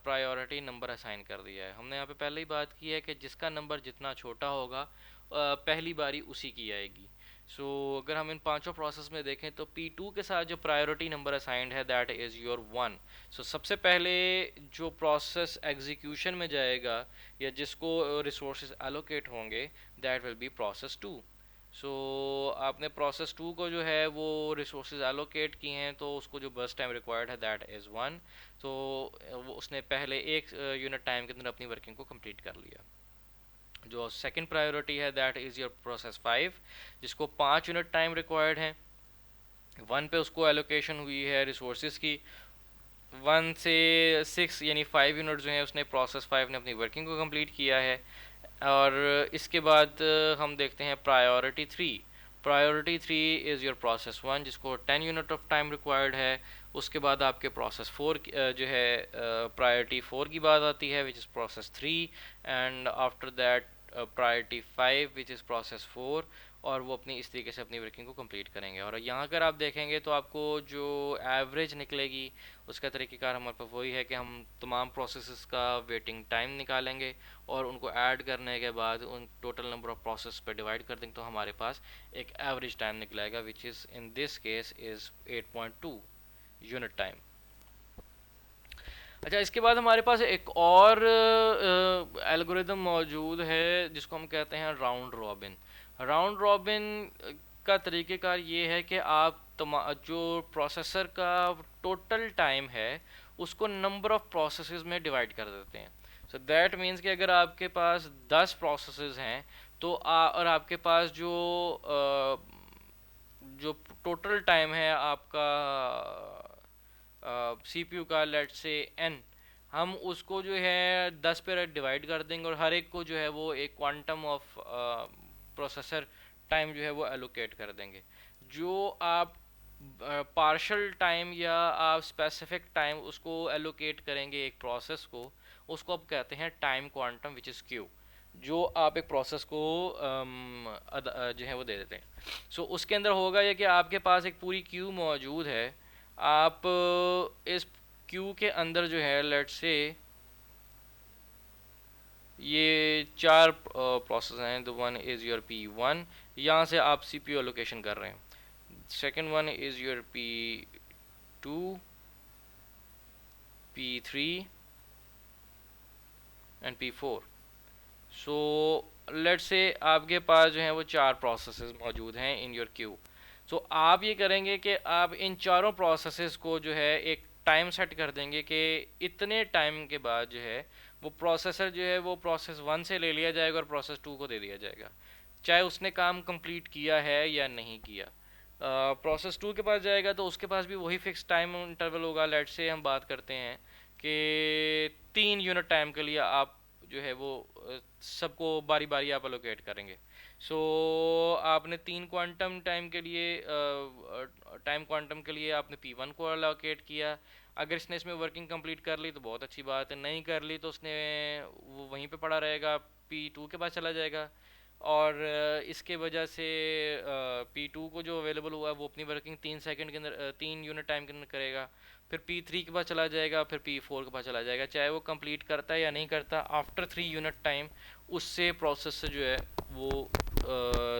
प्रायोरिटी नंबर असाइन कर दिया है। हमने यहाँ पे पहले ही बात की है कि जिसका नंबर जितना छोटा होगा पहली बारी उसी की आएगी। सो अगर हम इन पांचों प्रोसेस में देखें तो P2 के साथ जो प्रायोरिटी नंबर असाइंड है दैट इज़ योर 1। सो सबसे पहले जो प्रोसेस एग्जीक्यूशन में जाएगा या जिसको रिसोर्सेज एलोकेट होंगे दैट विल बी प्रोसेस 2। सो आपने प्रोसेस 2 को जो है वो रिसोर्सेज एलोकेट किए हैं तो उसको जो बर्स्ट टाइम रिक्वायर्ड है दैट इज़ 1। तो वो उसने पहले एक यूनिट टाइम के अंदर अपनी वर्किंग को कंप्लीट कर लिया। जो सेकंड प्रायोरिटी है दैट इज़ योर प्रोसेस 5 जिसको 5 यूनिट टाइम रिक्वायर्ड है। 1 पे उसको एलोकेशन हुई है रिसोर्सेज की, 1 से 6 यानी 5 यूनिट जो है उसने प्रोसेस 5 ने अपनी वर्किंग को कंप्लीट किया है। और इसके बाद हम देखते हैं priority 3। Priority 3 is your process 1 जिसको 10 यूनिट ऑफ टाइम रिक्वायर्ड है। उसके बाद आपके प्रोसेस 4 जो है प्रायोरिटी 4 की बात आती है which is process 3, and after that priority 5 which is process 4, और वो अपनी इस तरीके से अपनी वर्किंग को कंप्लीट करेंगे। और यहाँ अगर आप देखेंगे तो आपको जो एवरेज निकलेगी उसका तरीक़ेकार हमारे पास वही है कि हम तमाम प्रोसेसेस का वेटिंग टाइम निकालेंगे और उनको ऐड करने के बाद उन टोटल नंबर ऑफ प्रोसेस पे डिवाइड कर देंगे तो हमारे पास एक एवरेज टाइम निकलेगा which is in this case is 8.2 unit time. अच्छा, इसके बाद हमारे पास एक और एल्गोरिदम मौजूद है जिसको हम कहते हैं राउंड रॉबिन। राउंड रॉबिन का तरीक़ेकार ये है कि आप जो प्रोसेसर का टोटल टाइम है उसको नंबर ऑफ प्रोसेसेस में डिवाइड कर देते हैं। सो दैट मीन्स कि अगर आपके पास 10 प्रोसेसेस हैं तो और आपके पास जो टोटल टाइम है आपका सीपीयू का लेट से n, हम उसको जो है 10 पे डिवाइड कर देंगे और हर एक को जो है वो एक क्वांटम ऑफ प्रोसेसर टाइम जो है वो एलोकेट कर देंगे। जो आप पार्शल टाइम या आप स्पेसिफिक टाइम उसको एलोकेट करेंगे एक प्रोसेस को, उसको आप कहते हैं time quantum which is Q, जो आप एक प्रोसेस को जो है वो दे देते हैं। सो उसके अंदर होगा ये कि आपके पास एक पूरी क्यू मौजूद है। आप इस क्यू के अंदर जो है लेट्स से ये 4 प्रोसेस हैं। The one is your P1, यहाँ से आप CPU एलोकेशन कर रहे हैं। Second one is your P2, P3 and P4। So let's say आपके पास जो है वो 4 प्रोसेसेस मौजूद हैं इन योर क्यू। सो आप ये करेंगे कि आप इन चारों प्रोसेसेस को जो है एक टाइम सेट कर देंगे कि इतने टाइम के बाद जो है वो प्रोसेसर जो है वो प्रोसेस 1 से ले लिया जाएगा और प्रोसेस 2 को दे दिया जाएगा, चाहे उसने काम कंप्लीट किया है या नहीं किया। प्रोसेस 2 के पास जाएगा तो उसके पास भी वही फिक्स टाइम इंटरवल होगा। लेट से हम बात करते हैं कि 3 यूनिट टाइम के लिए आप जो है वो सबको बारी बारी आप अलोकेट करेंगे। सो आपने 3 क्वांटम टाइम के लिए टाइम क्वांटम के लिए आपने P1 को अलोकेट किया। अगर इसने इसमें वर्किंग कंप्लीट कर ली तो बहुत अच्छी बात है, नहीं कर ली तो उसने वो वहीं पे पड़ा रहेगा, P2 के पास चला जाएगा। और इसके वजह से P2 को जो अवेलेबल हुआ है वो अपनी वर्किंग 3 सेकंड के अंदर 3 यूनिट टाइम के अंदर करेगा। फिर P3 के पास चला जाएगा, फिर P4 के पास चला जाएगा, चाहे वो कंप्लीट करता है या नहीं करता। आफ्टर 3 यूनिट टाइम उससे प्रोसेस से जो है वो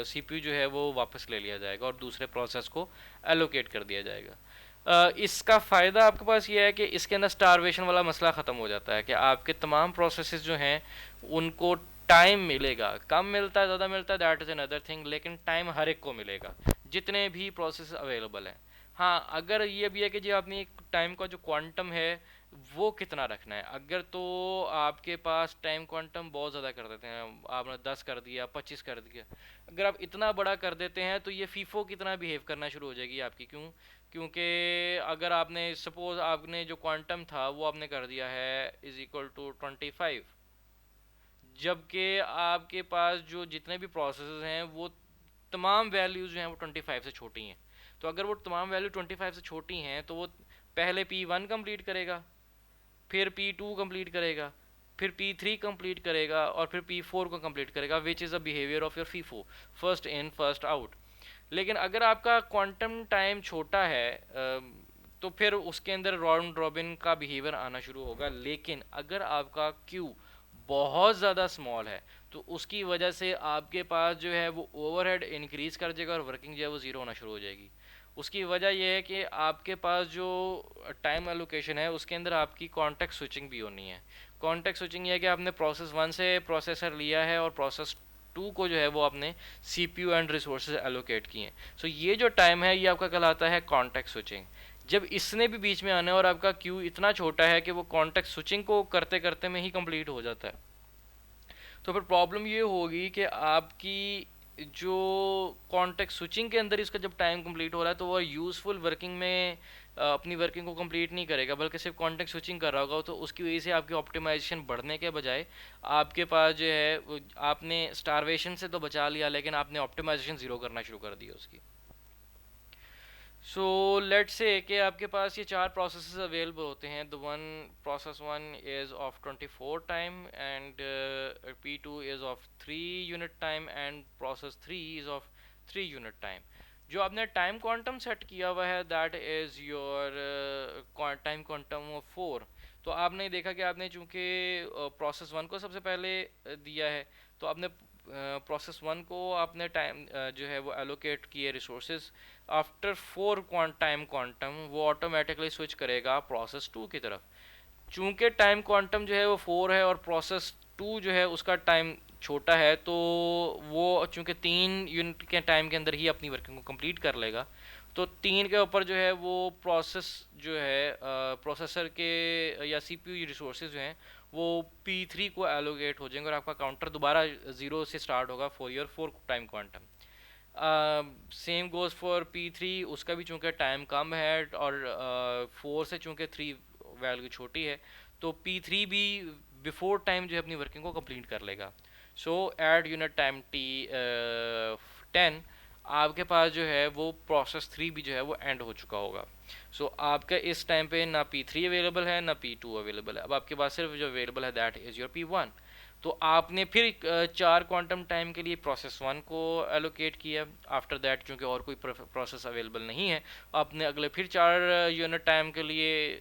सीपीयू जो है वो वापस ले लिया जाएगा और दूसरे प्रोसेस को एलोकेट कर दिया जाएगा। इसका फ़ायदा आपके पास ये है कि इसके अंदर स्टारवेशन वाला मसला ख़त्म हो जाता है कि आपके तमाम प्रोसेसेस जो हैं उनको टाइम मिलेगा। कम मिलता है ज़्यादा मिलता है दैट इज़ अनदर थिंग, लेकिन टाइम हर एक को मिलेगा जितने भी प्रोसेस अवेलेबल हैं। हाँ, अगर ये भी है कि जी आपने टाइम का जो क्वांटम है वो कितना रखना है। अगर तो आपके पास टाइम क्वांटम बहुत ज़्यादा कर देते हैं, आपने 10 कर दिया, 25 कर दिया, अगर आप इतना बड़ा कर देते हैं तो ये फीफो कितना बिहेव करना शुरू हो जाएगी आपकी। क्यों? क्योंकि अगर आपने सपोज आपने जो क्वांटम था वो आपने कर दिया है इज इक्वल टू 25, जबकि आपके पास जो जितने भी प्रोसेस हैं वो तमाम वैल्यूज़ जो हैं वो 25 से छोटी हैं। तो अगर वो तमाम वैल्यू 25 से छोटी हैं तो वो पहले P1 कंप्लीट करेगा, फिर P2 कंप्लीट करेगा, फिर P3 कंप्लीट करेगा और फिर P4 को कंप्लीट करेगा, which is a behaviour of your FIFO, first in first out. लेकिन अगर आपका क्वांटम टाइम छोटा है तो फिर उसके अंदर राउंड रॉबिन का बिहेवियर आना शुरू होगा। लेकिन अगर आपका क्यू बहुत ज़्यादा स्मॉल है तो उसकी वजह से आपके पास जो है वो ओवरहेड इंक्रीज कर जाएगा और वर्किंग जो है वो ज़ीरो होना शुरू हो जाएगी। उसकी वजह यह है कि आपके पास जो टाइम एलोकेशन है उसके अंदर आपकी कॉन्टेक्स्ट स्विचिंग भी होनी है। कॉन्टेक्स्ट स्विचिंग यह है कि आपने प्रोसेस 1 से प्रोसेसर लिया है और प्रोसेस 2 को जो है वो आपने CPU एंड रिसोर्सेज एलोकेट किए हैं। सो ये जो टाइम है ये आपका कहलाता है कॉन्टेक्स्ट स्विचिंग। जब इसने भी बीच में आना है और आपका क्यू इतना छोटा है कि वो कॉन्टेक्स्ट स्विचिंग को करते करते में ही कंप्लीट हो जाता है, तो फिर प्रॉब्लम ये होगी कि आपकी जो कॉन्टेक्स्ट स्विचिंग के अंदर इसका जब टाइम कंप्लीट हो रहा है तो वो यूज़फुल वर्किंग में अपनी वर्किंग को कंप्लीट नहीं करेगा, बल्कि सिर्फ कॉन्टेक्स्ट स्विचिंग कर रहा होगा। तो उसकी वजह से आपकी ऑप्टिमाइजेशन बढ़ने के बजाय आपके पास जो है आपने स्टारवेशन से तो बचा लिया लेकिन आपने ऑप्टिमाइजेशन ज़ीरो करना शुरू कर दिया उसकी। सो लेट्स से कि आपके पास ये 4 प्रोसेसेस अवेलेबल होते हैं। The one process 1 is of 24 time and P2 is of 3 unit time and process 3 is of 3 unit time. जो आपने टाइम क्वांटम सेट किया हुआ है that is your time quantum of 4। तो आपने देखा कि आपने चूँकि प्रोसेस 1 को सबसे पहले दिया है तो आपने प्रोसेस 1 को आपने टाइम जो है वो एलोकेट किए रिसोर्सेज। आफ्टर 4 टाइम क्वांटम वो ऑटोमेटिकली स्विच करेगा प्रोसेस 2 की तरफ। चूंकि टाइम क्वांटम जो है वो 4 है और प्रोसेस 2 जो है उसका टाइम छोटा है, तो वो चूंकि 3 यूनिट के टाइम के अंदर ही अपनी वर्किंग को कंप्लीट कर लेगा, तो 3 के ऊपर जो है वो प्रोसेस जो है प्रोसेसर के या CPU रिसोर्सेज जो हैं वो P3 को एलोकेट हो जाएंगे और आपका काउंटर दोबारा ज़ीरो से स्टार्ट होगा for your 4 time quantum. Same goes for P3, उसका भी चूंकि टाइम कम है और 4 से चूंकि 3 वैल्यू छोटी है तो P3 भी बिफोर टाइम जो है अपनी वर्किंग को कंप्लीट कर लेगा। सो एट यूनिट टाइम T10 आपके पास जो है वो प्रोसेस 3 भी जो है वो एंड हो चुका होगा। सो आपका इस टाइम पे ना P3 अवेलेबल है ना P2 अवेलेबल है। अब आपके पास सिर्फ जो अवेलेबल है दैट इज़ योर P1। तो आपने फिर 4 क्वांटम टाइम के लिए प्रोसेस 1 को एलोकेट किया। आफ्टर दैट चूँकि और कोई प्रोसेस अवेलेबल नहीं है, आपने अगले फिर 4 यूनिट टाइम के लिए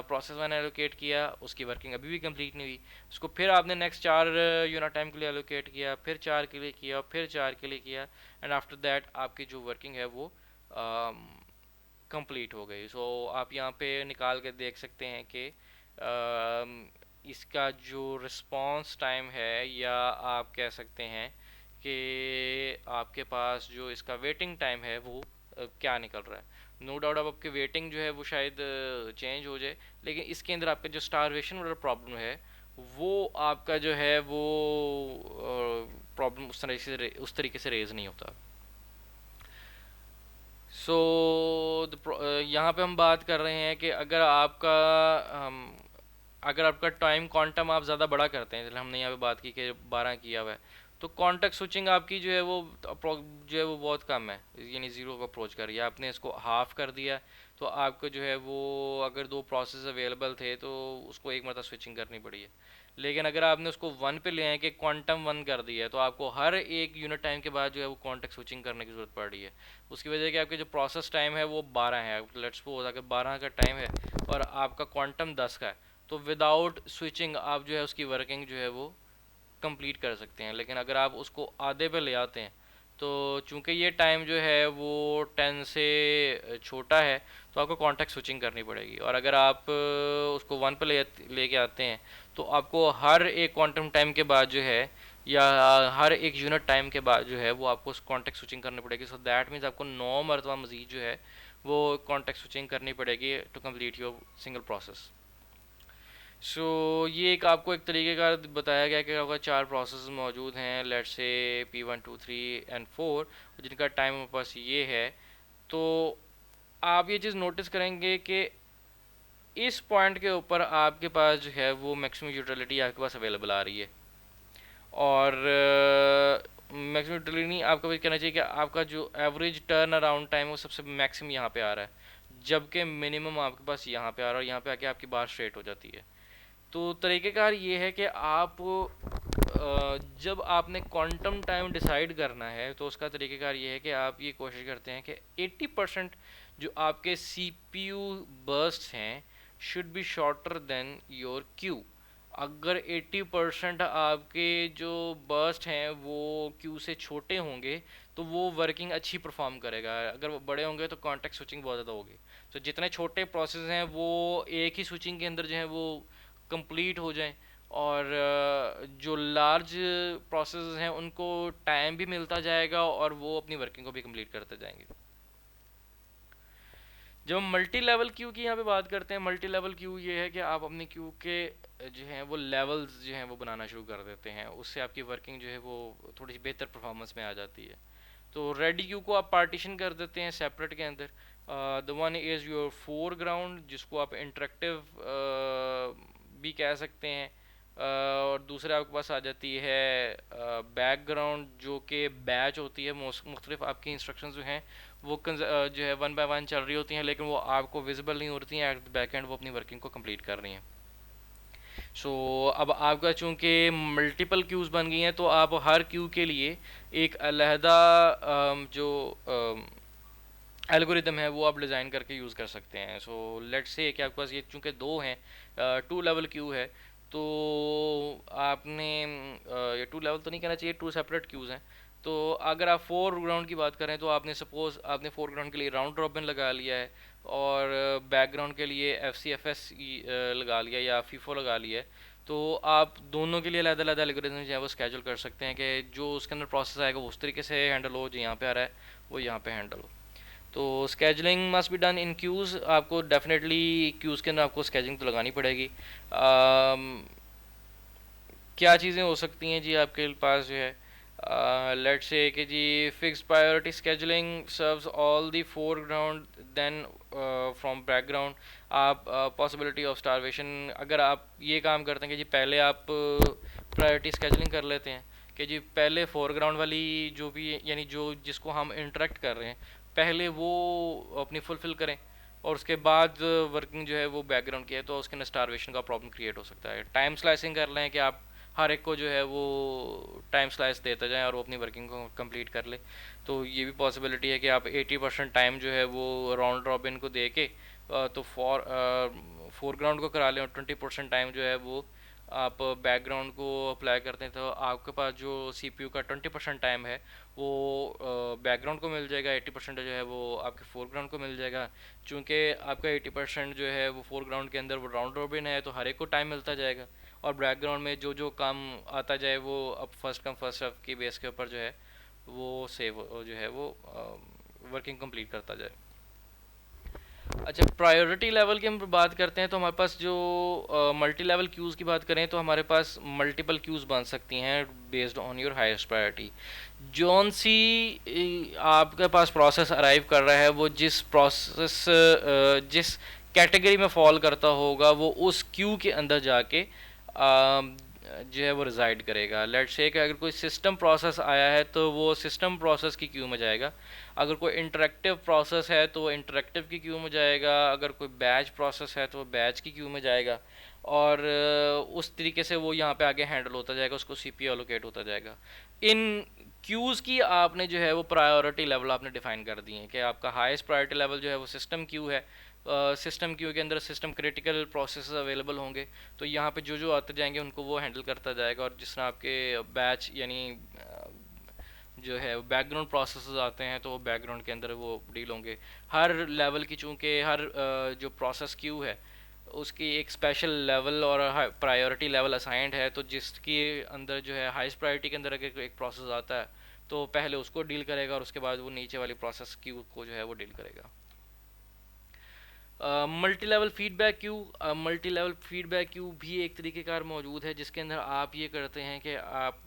प्रोसेस 1 एलोकेट किया। उसकी वर्किंग अभी भी कंप्लीट नहीं हुई, उसको फिर आपने नेक्स्ट 4 यूनिट टाइम के लिए एलोकेट किया, फिर 4 के लिए किया, फिर 4 के लिए किया, एंड आफ्टर दैट आपकी जो वर्किंग है वो कंप्लीट हो गई। सो आप यहाँ पे निकाल के देख सकते हैं कि इसका जो रिस्पांस टाइम है, या आप कह सकते हैं कि आपके पास जो इसका वेटिंग टाइम है वो क्या निकल रहा है। नो डाउट अब आपकी वेटिंग जो है वो शायद चेंज हो जाए, लेकिन इसके अंदर आपका जो स्टारवेशन वाला प्रॉब्लम है वो आपका जो है वो प्रॉब्लम उस तरीके से रेज नहीं होता। सो यहाँ पे हम बात कर रहे हैं कि अगर आपका टाइम क्वांटम आप ज़्यादा बड़ा करते हैं, जैसे हमने यहाँ पे बात की कि 12 किया हुआ है, तो कॉन्टेक्स्ट स्विचिंग आपकी जो है वो जो है वो बहुत कम है, यानी ज़ीरो को अप्रोच कर रही है। आपने इसको हाफ कर दिया तो आपको जो है वो अगर 2 प्रोसेस अवेलेबल थे तो उसको एक मरतबा स्विचिंग करनी पड़ी है। लेकिन अगर आपने उसको 1 पे ले आए कि क्वांटम 1 कर दिया है तो आपको हर एक यूनिट टाइम के बाद जो है वो कॉन्टेक्स्ट स्विचिंग करने की ज़रूरत पड़ रही है। उसकी वजह कि आपके जो प्रोसेस टाइम है वो 12 है। लेट्स सपोज अगर 12 का टाइम है और आपका क्वांटम 10 का है, तो विदाउट स्विचिंग आप जो है उसकी वर्किंग जो है वो कंप्लीट कर सकते हैं। लेकिन अगर आप उसको आधे पे ले आते हैं तो चूंकि ये टाइम जो है वो 10 से छोटा है, तो आपको कॉन्टेक्स्ट स्विचिंग करनी पड़ेगी। और अगर आप उसको 1 पे लेके आते हैं, तो आपको हर एक क्वांटम टाइम के बाद जो है, या हर एक यूनिट टाइम के बाद जो है, वो आपको कॉन्टेक्स्ट स्विचिंग करनी पड़ेगी। सो दैट मीन्स आपको 9 मरतबा मजीद जो है वो कॉन्टेक्स्ट स्विचिंग करनी पड़ेगी to complete your single process. So ये एक आपको एक तरीके का बताया गया कि आपका 4 प्रोसेस मौजूद हैं, लेट्स से P1 2 3 एंड 4, जिनका टाइम हमारे पास ये है। तो आप ये चीज़ नोटिस करेंगे कि इस पॉइंट के ऊपर आपके पास जो है वो मैक्सिमम यूटिलिटी आपके पास अवेलेबल आ रही है। और मैक्सिमम यूटिलिटी नहीं, आपका भी कहना चाहिए कि आपका जो एवरेज टर्न अराउंड टाइम है वो सबसे मैक्सिमम यहाँ पे आ रहा है, जबकि मिनिमम आपके पास यहाँ पे आ रहा है, और यहाँ पे आके आपकी बात स्ट्रेट हो जाती है। तो तरीक़ेकार ये है कि आप जब आपने क्वांटम टाइम डिसाइड करना है, तो उसका तरीक़ेकार ये है कि आप ये कोशिश करते हैं कि 80% जो आपके CPU बर्स्ट हैं should be shorter than your Q. अगर 80% आपके जो बर्स्ट हैं वो क्यू से छोटे होंगे, तो वो वर्किंग अच्छी परफॉर्म करेगा। अगर वो बड़े होंगे तो कॉन्टेक्स्ट स्विचिंग बहुत ज़्यादा होगी। तो जितने छोटे प्रोसेस हैं वो एक ही स्विचिंग के अंदर जो है वो कंप्लीट हो जाएं, और जो लार्ज प्रोसेस हैं उनको टाइम भी मिलता जाएगा और वो अपनी वर्किंग को भी कंप्लीट करते जाएंगे। जब हम मल्टी लेवल क्यू की यहाँ पे बात करते हैं, मल्टी लेवल क्यू ये है कि आप अपनी क्यू के जो हैं वो लेवल्स जो हैं वो बनाना शुरू कर देते हैं, उससे आपकी वर्किंग जो है वो थोड़ी सी बेहतर परफॉर्मेंस में आ जाती है। तो रेडी क्यू को आप पार्टीशन कर देते हैं सेपरेट के अंदर। The one is your foreground, जिसको आप इंटरेक्टिव भी कह सकते हैं। और दूसरे आपके पास आ जाती है बैकग्राउंड, जो कि बैच होती है। मुख्तलिफ आपकी इंस्ट्रक्शंस जो हैं वो जो है 1 बाय 1 चल रही होती हैं, लेकिन वो आपको विजिबल नहीं होती हैं एट द बैक एंड, वो अपनी वर्किंग को कंप्लीट कर रही हैं। सो अब आपका चूँकि मल्टीपल क्यूज़ बन गई हैं, तो आप हर क्यू के लिए एक अलहदा जो एल्गोरिदम है वो आप डिज़ाइन करके यूज़ कर सकते हैं। सो लेट्स से कि आपके पास ये चूँकि दो हैं, 2 लेवल क्यू है, तो आपने ये 2 लेवल तो नहीं कहना चाहिए, 2 सेपरेट क्यूज़ हैं। तो अगर आप फोरग्राउंड की बात करें, तो आपने सपोज़ आपने फोरग्राउंड के लिए राउंड रॉबिन लगा लिया है, और बैकग्राउंड के लिए FCFS लगा लिया या फीफो लगा लिया है। तो आप दोनों के लिए अलग अलग एल्गोरिदम जो है वो स्केड्यूल कर सकते हैं कि जो उसके अंदर प्रोसेस आएगा वो उस तरीके से हैंडल हो, जो यहाँ पे आ रहा है वो यहाँ पे हैंडल हो। तो scheduling must be done in queues. आपको डेफिनेटली क्यूज़ के अंदर आपको स्केजिंग तो लगानी पड़ेगी। क्या चीज़ें हो सकती हैं जी आपके पास जो है, लेट्स से कि जी fixed priority scheduling serves all the foreground then from background. आप पॉसिबिलिटी ऑफ स्टारवेशन, अगर आप ये काम करते हैं कि जी पहले आप प्रायोरिटी स्केजुलिंग कर लेते हैं कि जी पहले फोरग्राउंड वाली जो भी, यानी जो जिसको हम इंटरेक्ट कर रहे हैं, पहले वो अपनी फुलफ़िल करें, और उसके बाद वर्किंग जो है वो बैकग्राउंड की है, तो उसके अंदर स्टारवेशन का प्रॉब्लम क्रिएट हो सकता है। टाइम स्लाइसिंग कर लें कि आप हर एक को जो है वो टाइम स्लाइस देते जाएं और वो अपनी वर्किंग को कंप्लीट कर ले। तो ये भी पॉसिबिलिटी है कि आप 80% टाइम जो है वो राउंड रॉबिन को दे के तो फोरग्राउंड को करा लें, और 20% टाइम जो है वो आप बैकग्राउंड को अप्लाई करते हैं। तो आपके पास जो CPU का 20% टाइम है वो बैकग्राउंड को मिल जाएगा, 80% जो है वो आपके फोरग्राउंड को मिल जाएगा। चूँकि आपका 80% जो है वो फोरग्राउंड के अंदर वो राउंड रॉबिन है, तो हर एक को टाइम मिलता जाएगा, और बैकग्राउंड में जो जो काम आता जाए वो अब फर्स्ट कम फर्स्ट सर्व की बेस के ऊपर जो है वो सेव जो है वो वर्किंग कंप्लीट करता जाए। अच्छा, प्रायोरिटी लेवल की हम बात करते हैं, तो हमारे पास जो मल्टी लेवल क्यूज़ की बात करें, तो हमारे पास मल्टीपल क्यूज़ बन सकती हैं based on your highest priority. जौन सी आपके पास प्रोसेस अराइव कर रहा है, वो जिस प्रोसेस जिस कैटेगरी में फॉल करता होगा, वो उस क्यू के अंदर जाके जो है वो रिज़ाइड करेगा। लेट्स से कि अगर कोई सिस्टम प्रोसेस आया है, तो वो सिस्टम प्रोसेस की क्यू में जाएगा। अगर कोई इंटरेक्टिव प्रोसेस है तो वो इंटरेक्टिव की क्यू में जाएगा। अगर कोई बैच प्रोसेस है तो वो बैच की क्यू में जाएगा, और उस तरीके से वो यहाँ पे आगे हैंडल होता जाएगा, उसको CPU एलोकेट होता जाएगा। इन क्यूज़ की आपने जो है वो प्रायोरिटी लेवल आपने डिफाइन कर दिए हैं कि आपका हाईएस्ट प्रायोरिटी लेवल जो है वो सिस्टम क्यू है। सिस्टम क्यू के अंदर सिस्टम क्रिटिकल प्रोसेस अवेलेबल होंगे, तो यहाँ पे जो जो आते जाएंगे उनको वो हैंडल करता जाएगा। और जिस तरह आपके बैच यानी जो है बैकग्राउंड प्रोसेसेस आते हैं, तो वो बैकग्राउंड के अंदर वो डील होंगे। हर लेवल की, चूँकि हर जो प्रोसेस क्यू है उसकी एक स्पेशल लेवल और प्रायोरिटी लेवल असाइंड है, तो जिसके अंदर जो है हाईएस्ट प्रायोरिटी के अंदर अगर एक प्रोसेस आता है तो पहले उसको डील करेगा और उसके बाद वो नीचे वाली प्रोसेस क्यू को जो है वो डील करेगा। Multi level feedback queue, multi level feedback queue भी एक तरीक़ेकार मौजूद है जिसके अंदर आप ये करते हैं कि आप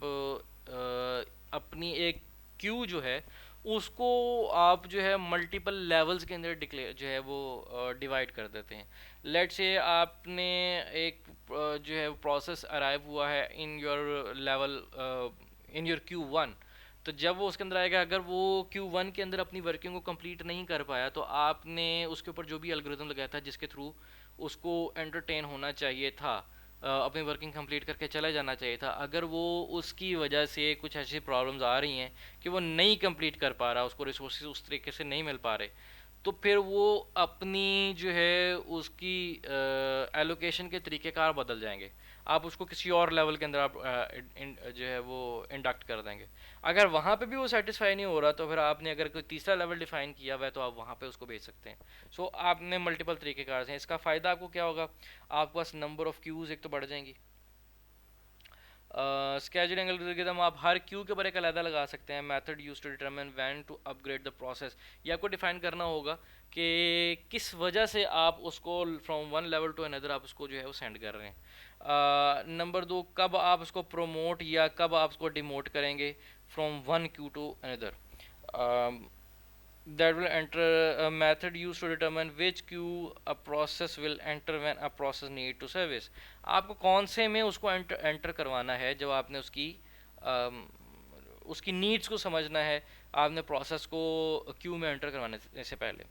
अपनी एक क्यू जो है उसको आप जो है मल्टीपल लेवल्स के अंदर डिक्लेयर जो है वो डिवाइड कर देते हैं। लेट से आपने एक जो है प्रोसेस अराइव हुआ है in your level, in your Q one, तो जब वो उसके अंदर आएगा, अगर वो Q1 के अंदर अपनी वर्किंग को कंप्लीट नहीं कर पाया तो आपने उसके ऊपर जो भी एल्गोरिथम लगाया था जिसके थ्रू उसको एंटरटेन होना चाहिए था, अपनी वर्किंग कंप्लीट करके चला जाना चाहिए था, अगर वो उसकी वजह से कुछ ऐसी प्रॉब्लम्स आ रही हैं कि वो नहीं कंप्लीट कर पा रहा, उसको रिसोर्सेज उस तरीके से नहीं मिल पा रहे, तो फिर वो अपनी जो है उसकी एलोकेशन के तरीक़ेकार बदल जाएंगे। आप उसको किसी और लेवल के अंदर आप जो है वो इंडक्ट कर देंगे। अगर वहाँ पे भी वो सेटिस्फाई नहीं हो रहा तो फिर आपने अगर कोई तीसरा लेवल डिफाइन किया हुआ है तो आप वहाँ पे उसको भेज सकते हैं। सो आपने मल्टीपल तरीक़ेकार हैं। इसका फ़ायदा आपको क्या होगा, आपके पास नंबर ऑफ़ क्यूज़ एक तो बढ़ जाएंगी। स्केजुलिंग एल्गोरिथम आप हर क्यू के ऊपर एक अलग लगा सकते हैं। Method use to determine when to upgrade the process, ये आपको डिफाइन करना होगा कि किस वजह से आप उसको from one level to another आप उसको जो है वो सेंड कर रहे हैं। नंबर 2, कब आप उसको प्रोमोट या कब आप उसको डिमोट करेंगे from one queue to another. that will enter a method used to determine which queue a process will enter when a process need to service। आपको कौन से में उसको एंटर करवाना है जब आपने उसकी नीड्स को समझना है, आपने प्रोसेस को क्यू में एंटर करवाने से पहले।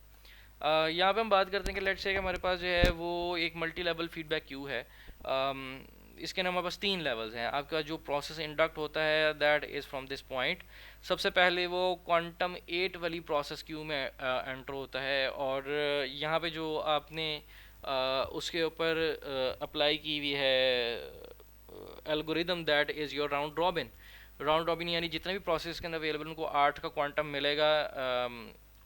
यहाँ पे हम बात करते हैं कि लेट्स से कि हमारे पास जो है वो एक मल्टी लेवल फीडबैक क्यू है। इसके अंदर हमारे पास 3 लेवल्स हैं। आपका जो प्रोसेस इंडक्ट होता है that is from this point. सबसे पहले वो क्वांटम 8 वाली प्रोसेस क्यू में एंटर होता है, और यहाँ पे जो आपने उसके ऊपर अप्लाई की हुई है algorithm that is your round robin. Round robin यानी जितने भी प्रोसेस के अंदर अवेलेबल उनको 8 का क्वांटम मिलेगा,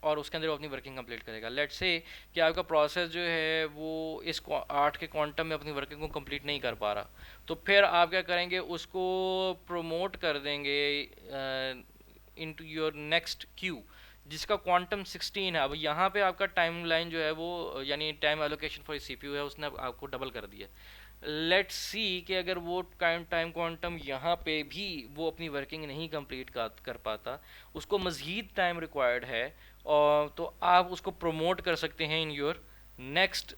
और उसके अंदर वो अपनी वर्किंग कंप्लीट करेगा। लेट्स से कि आपका प्रोसेस जो है वो इस 8 के क्वांटम में अपनी वर्किंग को कंप्लीट नहीं कर पा रहा, तो फिर आप क्या करेंगे, उसको प्रोमोट कर देंगे इनटू योर नेक्स्ट क्यू जिसका क्वांटम 16 है। अब यहाँ पे आपका टाइम लाइन जो है वो यानी टाइम एलोकेशन फॉर सीपीयू है उसने आपको डबल कर दिया। लेट्स सी कि अगर वो टाइम क्वांटम यहाँ पे भी वो अपनी वर्किंग नहीं कंप्लीट कर पाता, उसको मज़ीद टाइम रिक्वायर्ड है, और तो आप उसको प्रोमोट कर सकते हैं in your next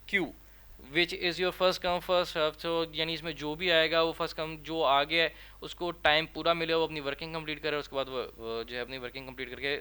queue which is your first come first serve. तो यानी इसमें जो भी आएगा वो फर्स्ट कम, जो आगे है उसको टाइम पूरा मिले, वो अपनी वर्किंग कंप्लीट करे, उसके बाद वो जो है अपनी वर्किंग कंप्लीट करके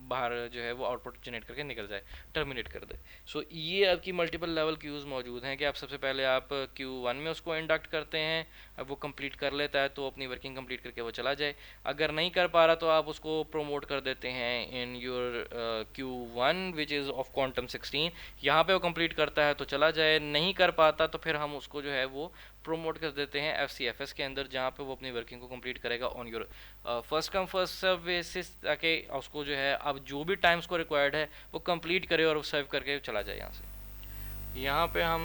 बाहर जो है वो आउटपुट जनरेट करके निकल जाए, टर्मिनेट कर दे। सो ये आपकी मल्टीपल लेवल क्यूज़ मौजूद हैं कि आप सबसे पहले आप Q1 में उसको इंडक्ट करते हैं, अब वो कंप्लीट कर लेता है तो अपनी वर्किंग कंप्लीट करके वो चला जाए। अगर नहीं कर पा रहा तो आप उसको प्रोमोट कर देते हैं in your Q1 which is of quantum 16। यहाँ पे वो कंप्लीट करता है तो चला जाए, नहीं कर पाता तो फिर हम उसको जो है वो प्रोमोट कर देते हैं FCFS के अंदर, जहाँ पे वो अपनी वर्किंग को कंप्लीट करेगा on your first come first serve basis, ताकि उसको जो है अब जो भी टाइम्स को रिक्वायर्ड है वो कंप्लीट करे और सर्व करके चला जाए यहाँ से। यहाँ पे हम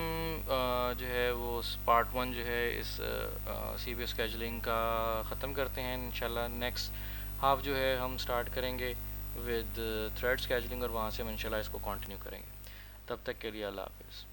जो है वो पार्ट 1 जो है इस CPU स्केजुलिंग का ख़त्म करते हैं। इंशाल्लाह नेक्स्ट हाफ जो है हम स्टार्ट करेंगे विद थ्रेड स्केजुलिंग और वहाँ से हम इंशाल्लाह इसको कंटिन्यू करेंगे। तब तक के लिए अल्लाह हाफिज़।